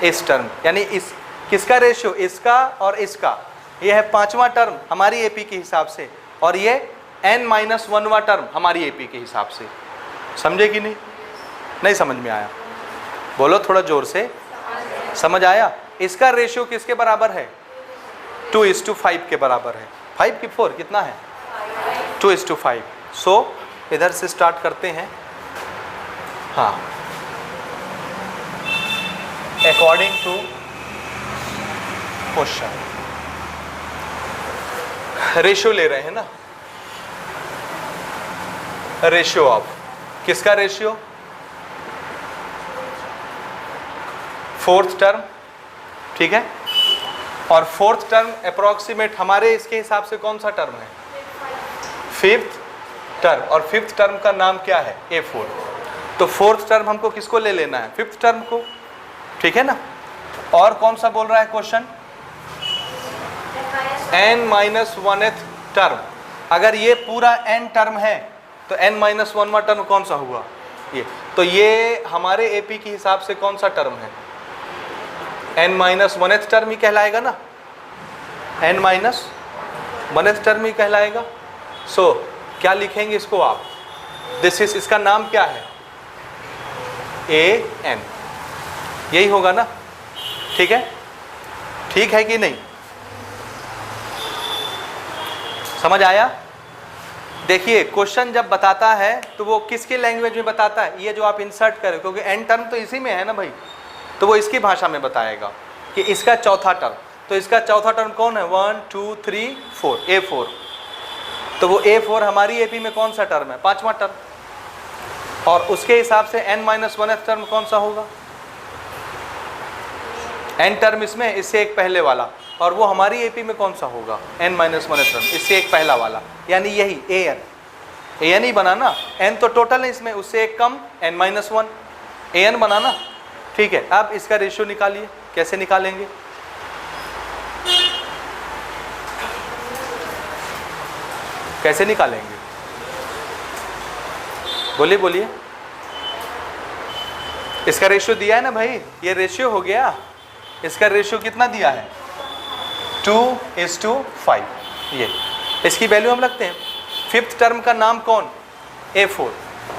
इस टर्म, यानी इस किसका रेशियो? इसका और इसका। ये है 5वां टर्म हमारी एपी के हिसाब से, और ये n-1वां टर्म हमारी एपी के हिसाब से। समझे कि नहीं? नहीं समझ में आया? बोलो थोड़ा जोर से। समझ आया? इसका रेशियो किसके बराबर है? 2:5 के बराबर है। 5 की 4 कितना है? 2:5। सो इधर से स्टार्ट करते हैं। हाँ, अकॉर्डिंग टू क्वेश्चन रेशियो ले रहे हैं ना, रेशियो ऑफ किसका रेशियो? फोर्थ टर्म, ठीक है। और फोर्थ टर्म अप्रोक्सीमेट हमारे इसके हिसाब से कौन सा टर्म है? Fifth term. और फिफ्थ टर्म का नाम क्या है? A4। तो फोर्थ टर्म हमको किसको ले लेना है? फिफ्थ टर्म को, ठीक है ना। और कौन सा बोल रहा है क्वेश्चन? n-1th term. अगर ये पूरा n टर्म है तो n-1वां टर्म कौन सा हुआ? ये। तो ये हमारे एपी के हिसाब से कौन सा टर्म है? n-1th टर्म ही कहलाएगा ना, n-1th टर्म ही कहलाएगा। सो क्या लिखेंगे इसको आप? दिस इज, इसका नाम क्या है? an। यही होगा ना, ठीक है? ठीक है कि नहीं? समझ आया? देखिए क्वेश्चन जब बताता है तो वो किसकी लैंग्वेज में बताता है? ये जो आप इंसर्ट करें, क्योंकि n टर्म तो इसी में है ना भाई, तो वो इसकी भाषा में बताएगा कि इसका चौथा टर्म। तो इसका चौथा टर्म कौन है? 1 2 3 4, A4। तो वो A4 हमारी एपी में कौन सा टर्म है? 5वां टर्म। और उसके हिसाब से n-1th टर्म कौन सा होगा? n टर्म इसमें, इससे एक पहले वाला। और वो हमारी एपी में कौन सा होगा? n-1th टर्म, इससे एक पहला वाला, यानी यही an ही बना ना। n तो टोटल है इसमें, उससे एक कम n-1 an बना ना, ठीक है। अब इसका रेशियो निकालिए। कैसे निकालेंगे? कैसे निकालेंगे? बोलिए बोलिए। इसका रेशियो दिया है ना भाई, ये रेशियो हो गया। इसका रेशियो कितना दिया है? 2:5। ये इसकी वैल्यू हम रखते हैं। फिफ्थ टर्म का नाम कौन? A4।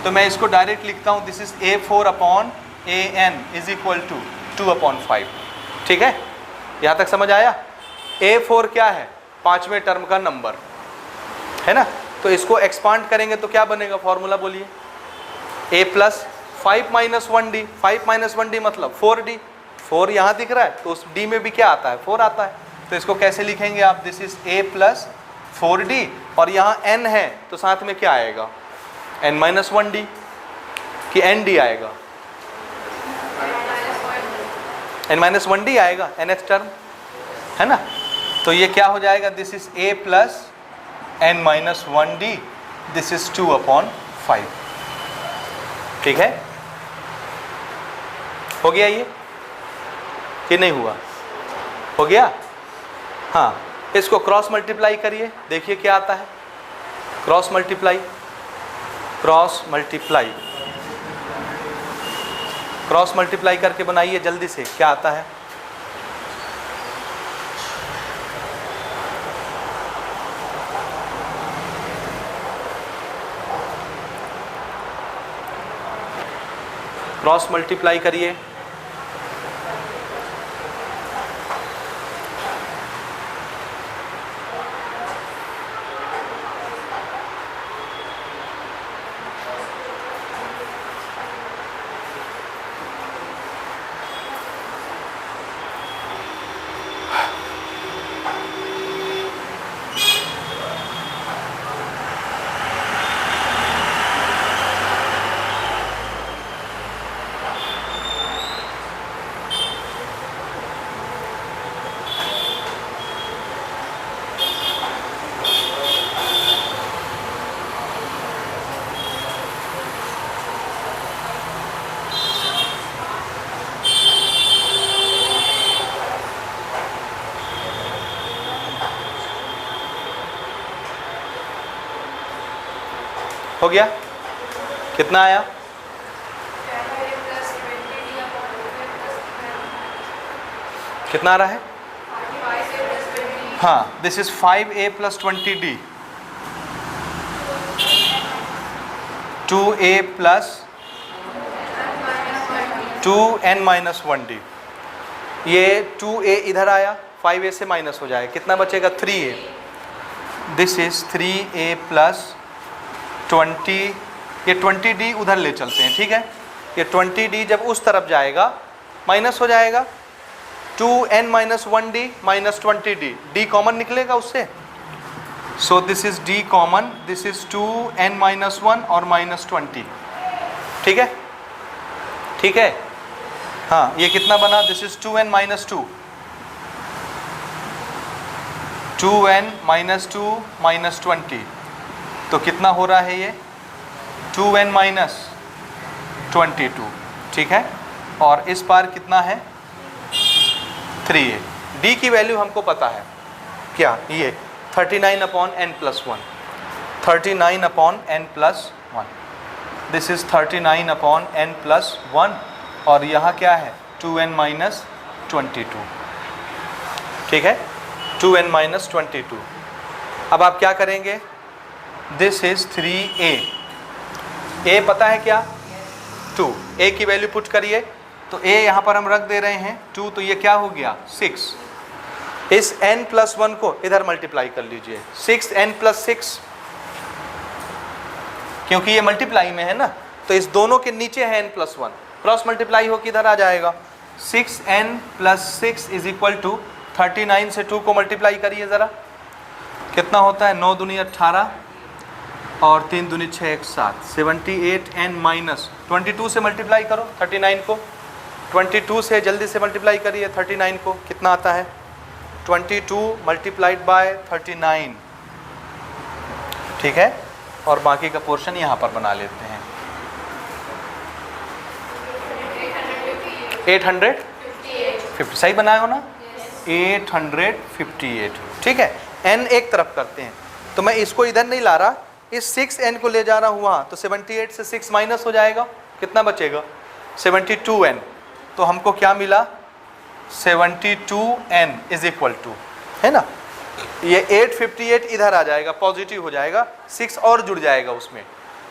तो मैं इसको डायरेक्ट लिखता हूँ, this is A4/an is equal to 2/5। ठीक है, यहाँ तक समझ आया? A4 क्या है? 5वें टर्म का नंबर है ना। तो इसको एक्सपांड करेंगे तो क्या बनेगा? फॉर्मूला बोलिए। A + 5 - 1D। 5 - 1D मतलब 4D। 4 यहाँ दिख रहा है तो उस D में भी क्या आता है? 4 आता है। तो इसको कैसे लिखेंगे आप? दिस इज A + 4D और यहाँ n है तो साथ में क्या आएगा? n-1D कि ND आएगा? n-1D आएगा, nth टर्म है ना। तो ये क्या हो जाएगा? This is A + n-1D, this is 2/5। ठीक है, हो गया ये कि नहीं हुआ? हो गया। हाँ, इसको क्रॉस मल्टीप्लाई करिए, देखिए क्या आता है। Cross multiply, cross multiply cross multiply करके बनाइए जल्दी से, क्या आता है? क्रॉस मल्टीप्लाई करिए। हो गया? कितना आया? कितना आ रहा है? हाँ, this is 5a plus 20d, 2a plus 2n minus 1d। ये 2a इधर आया, 5a से माइनस हो जाए, कितना बचेगा? 3a। This is 3a plus 20, ये 20d उधर ले चलते हैं, ठीक है? ये 20d जब उस तरफ जाएगा माइनस हो जाएगा, 2n minus 1d minus 20d, d common निकलेगा उससे। सो this is d common, this is 2n minus 1 और माइनस 20, ठीक है? ठीक है, हाँ, ये कितना बना? This is 2n minus 2, 2n minus 2 minus 20, तो कितना हो रहा है ये? 2n माइनस 22, ठीक है? और इस बार कितना है? 3a। d की वैल्यू हमको पता है, क्या? ये 39 upon n plus 1, 39 upon n plus 1, this is 39 upon n plus 1, और यहाँ क्या है? 2n माइनस 22, ठीक है? 2n minus 22। अब आप क्या करेंगे? दिस इज 3a, a पता है क्या? 2, a की वैल्यू पुट करिए, तो a यहाँ पर हम रख दे रहे हैं 2, तो ये क्या हो गया? 6। इस n प्लस 1 को इधर मल्टीप्लाई कर लीजिए, 6n प्लस 6, क्योंकि ये मल्टीप्लाई में है ना, तो इस दोनों के नीचे है n प्लस 1, क्रॉस मल्टीप्लाई होकर इधर आ जाएगा। 6n plus 6 is equal to 39 से 2 को मल्टीप्लाई करिए ज़रा, कितना होता है? 9 दूनी 18 और 3 दूनी 6 1 7, 78n माइनस 22 से मल्टीप्लाई करो 39 को, 22 से जल्दी से मल्टीप्लाई करिए 39 को, कितना आता है? 22 मल्टीप्लाइड बाय 39, ठीक है? और बाकी का पोर्शन यहाँ पर बना लेते हैं। 850, सही बनाए हो ना? 858, ठीक है? n एक तरफ करते हैं, तो मैं इसको इधर नहीं ला रहा, इस 6n को ले जा रहा हूँ वहाँ, तो 78 से 6 माइनस हो जाएगा, कितना बचेगा? 72n। तो हमको क्या मिला? 72n इज इक्वल टू, है ना, ये 858 इधर आ जाएगा, पॉजिटिव हो जाएगा, 6 और जुड़ जाएगा उसमें,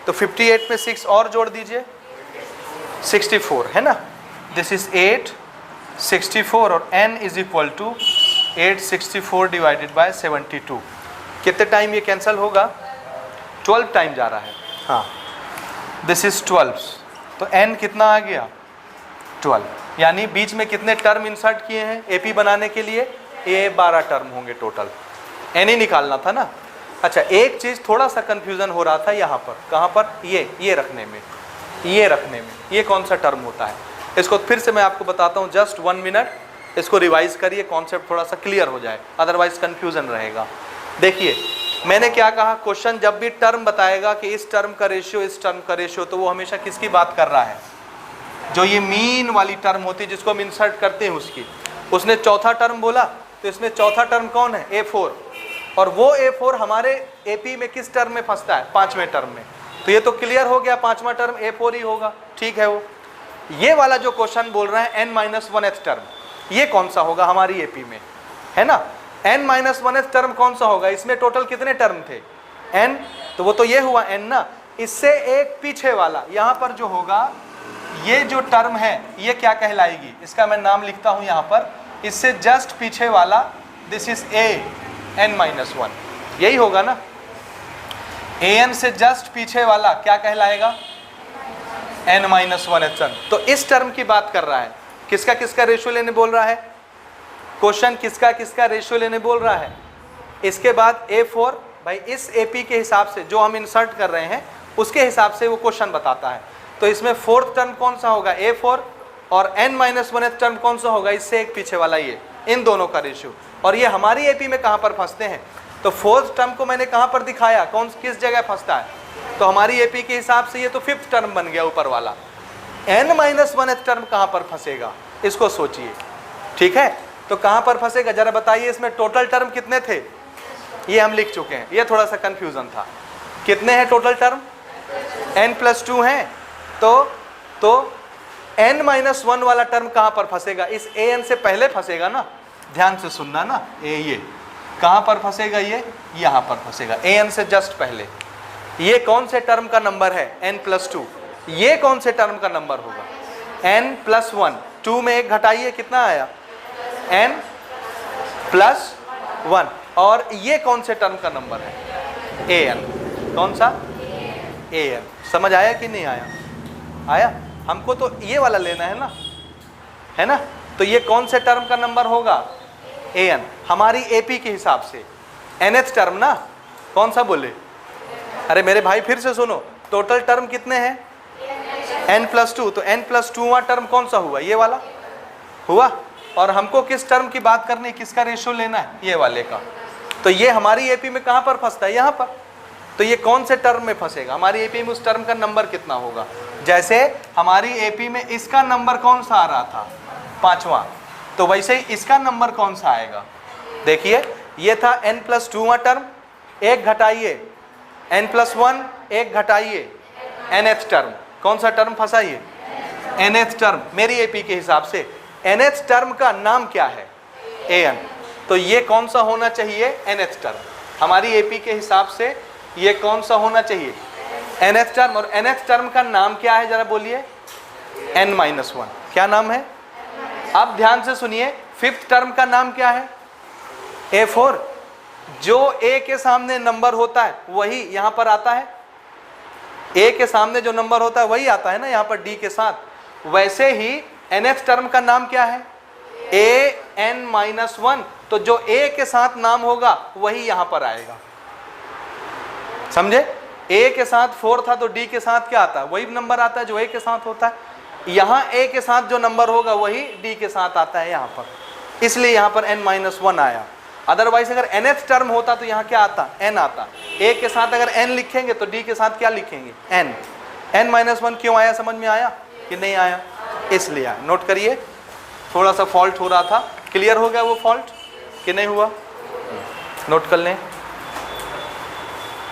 तो 58 में 6 और जोड़ दीजिए, 64, है ना? दिस इज 864 और n is equal to 864 divided by 72। कितने टाइम ये कैंसिल होगा? 12 टाइम जा रहा है, हाँ, दिस इज 12, तो n कितना आ गया? 12, यानी बीच में कितने टर्म इंसर्ट किए हैं एपी बनाने के लिए? ये 12 टर्म होंगे टोटल, n ही निकालना था ना। अच्छा, एक चीज़ थोड़ा सा कंफ्यूजन हो रहा था यहाँ पर, कहाँ पर? ये रखने में, ये रखने में, ये कौन सा टर्म होता है? इसको फिर से मैं आपको बताता हूँ, जस्ट 1 मिनट, इसको रिवाइज करिए, कॉन्सेप्ट थोड़ा सा क्लियर हो जाए, अदरवाइज कंफ्यूजन रहेगा। देखिए, मैंने क्या कहा? क्वेश्चन जब भी टर्म बताएगा कि इस टर्म का रेशियो, इस टर्म का रेशियो, तो वो हमेशा किसकी बात कर रहा है? जो ये मीन वाली टर्म होती है जिसको हम इंसर्ट करते हैं उसकी। उसने चौथा टर्म बोला, तो इसमें चौथा टर्म कौन है? A4, और वो A4 हमारे AP में किस टर्म में फंसता है? 5वें टर्म में। तो ये तो क्लियर हो गया, 5वां टर्म A4 ही होगा, ठीक है वो। ये वाला जो क्वेश्चन बोल रहे हैं n-1th टर्म, ये कौन सा होगा हमारी एपी में, है ना। n-1th टर्म कौन सा होगा, इसमें टोटल कितने टर्म थे n, तो वो तो ये हुआ n ना, इससे एक पीछे वाला यहाँ पर जो होगा, ये जो टर्म है ये क्या कहलाएगी, इसका मैं नाम लिखता हूँ यहाँ पर, इससे जस्ट पीछे वाला, दिस इज a n-1, यही होगा ना। an से जस्ट पीछे वाला क्या कहलाएगा, n-1th टर्म। तो इस टर्म की बात कर रहा है, किसका किसका रेशियो लेने बोल रहा है, क्वेश्चन किसका किसका रेशियो लेने बोल रहा है। इसके बाद A4, भाई इस AP के हिसाब से जो हम इंसर्ट कर रहे हैं उसके हिसाब से वो क्वेश्चन बताता है। तो इसमें फोर्थ टर्म कौन सा होगा, A4, और n-1th टर्म कौन सा होगा, इससे एक पीछे वाला ये, इन दोनों का रेशियो। और ये हमारी AP में कहाँ पर फंसते हैं, तो फोर्थ टर्म को मैंने कहाँ पर दिखाया, कौन किस जगह फंसता है, तो हमारी AP के हिसाब से ये तो फिफ्थ टर्म बन गया ऊपर वाला। n-1th टर्म कहाँ पर फंसेगा, इसको सोचिए, ठीक है। तो कहाँ पर फंसेगा जरा बताइए, इसमें टोटल टर्म कितने थे, ये हम लिख चुके हैं, ये थोड़ा सा कंफ्यूजन था। कितने हैं टोटल टर्म, n+2 हैं, तो n-1 वाला टर्म कहाँ पर फंसेगा, इस an से पहले फंसेगा ना, ध्यान से सुनना ना, ये कहाँ पर फंसेगा, ये यहाँ पर फंसेगा, an से जस्ट पहले। ये कौन से टर्म का नंबर है, n+2, ये कौन से टर्म का नंबर होगा, n+1, 2 में एक घटाइए कितना आया, n+1, और ये कौन से टर्म का नंबर है, an, कौन सा, an। समझ आया कि नहीं आया, आया, हमको तो ये वाला लेना है ना, तो ये कौन से टर्म का नंबर होगा, an, हमारी AP के हिसाब से nth टर्म ना, कौन सा बोले, अरे मेरे भाई फिर से सुनो, टोटल टर्म कितने हैं, n+2, तो n+2वां टर्म कौन सा हुआ, ये वाला हुआ। और हमको किस टर्म की बात करनी, किसका रेशियो लेना है, ये वाले का। तो ये हमारी AP में कहाँ पर फंसता है, यहाँ पर। तो ये कौन से टर्म में फंसेगा, हमारी AP में उस टर्म का नंबर कितना होगा। जैसे हमारी AP में इसका नंबर कौन सा आ रहा था, 5वां, तो वैसे ही इसका नंबर कौन सा आएगा। देखिए ये था n+2वां टर्म, एक घटाइए, n+1 एक घटाइए, nth टर्म, कौन सा टर्म फंसा ये, nth टर्म मेरी AP के हिसाब से। nth टर्म का नाम क्या है, an, तो ये कौन सा होना चाहिए, nth टर्म, हमारी AP के हिसाब से ये कौन सा होना चाहिए, nth टर्म। और nth टर्म का नाम क्या है जरा बोलिए, n-1, क्या नाम है। अब ध्यान से सुनिए, फिफ्थ टर्म का नाम क्या है, A4, जो A के सामने नंबर होता है वही यहाँ पर आता है, A के सामने जो नंबर होता है वही आता है ना यहाँ पर D के साथ। वैसे ही nth टर्म का नाम क्या है, an-1, तो जो A के साथ नाम होगा वही यहाँ पर आएगा, समझे। A के साथ 4 था तो D के साथ क्या आता है, वही नंबर आता है जो A के साथ होता है। यहाँ A के साथ जो नंबर होगा वही D के साथ आता है यहाँ पर, इसलिए यहाँ पर n-1 आया। अदरवाइज अगर nth टर्म होता तो यहाँ क्या आता, n आता। A के साथ अगर n लिखेंगे तो D के साथ क्या लिखेंगे, n। n-1 क्यों आया, समझ में आया कि नहीं आया, इसलिए आया। नोट करिए, थोड़ा सा फॉल्ट हो रहा था, क्लियर हो गया वो फॉल्ट कि नहीं हुआ, नोट कर लें।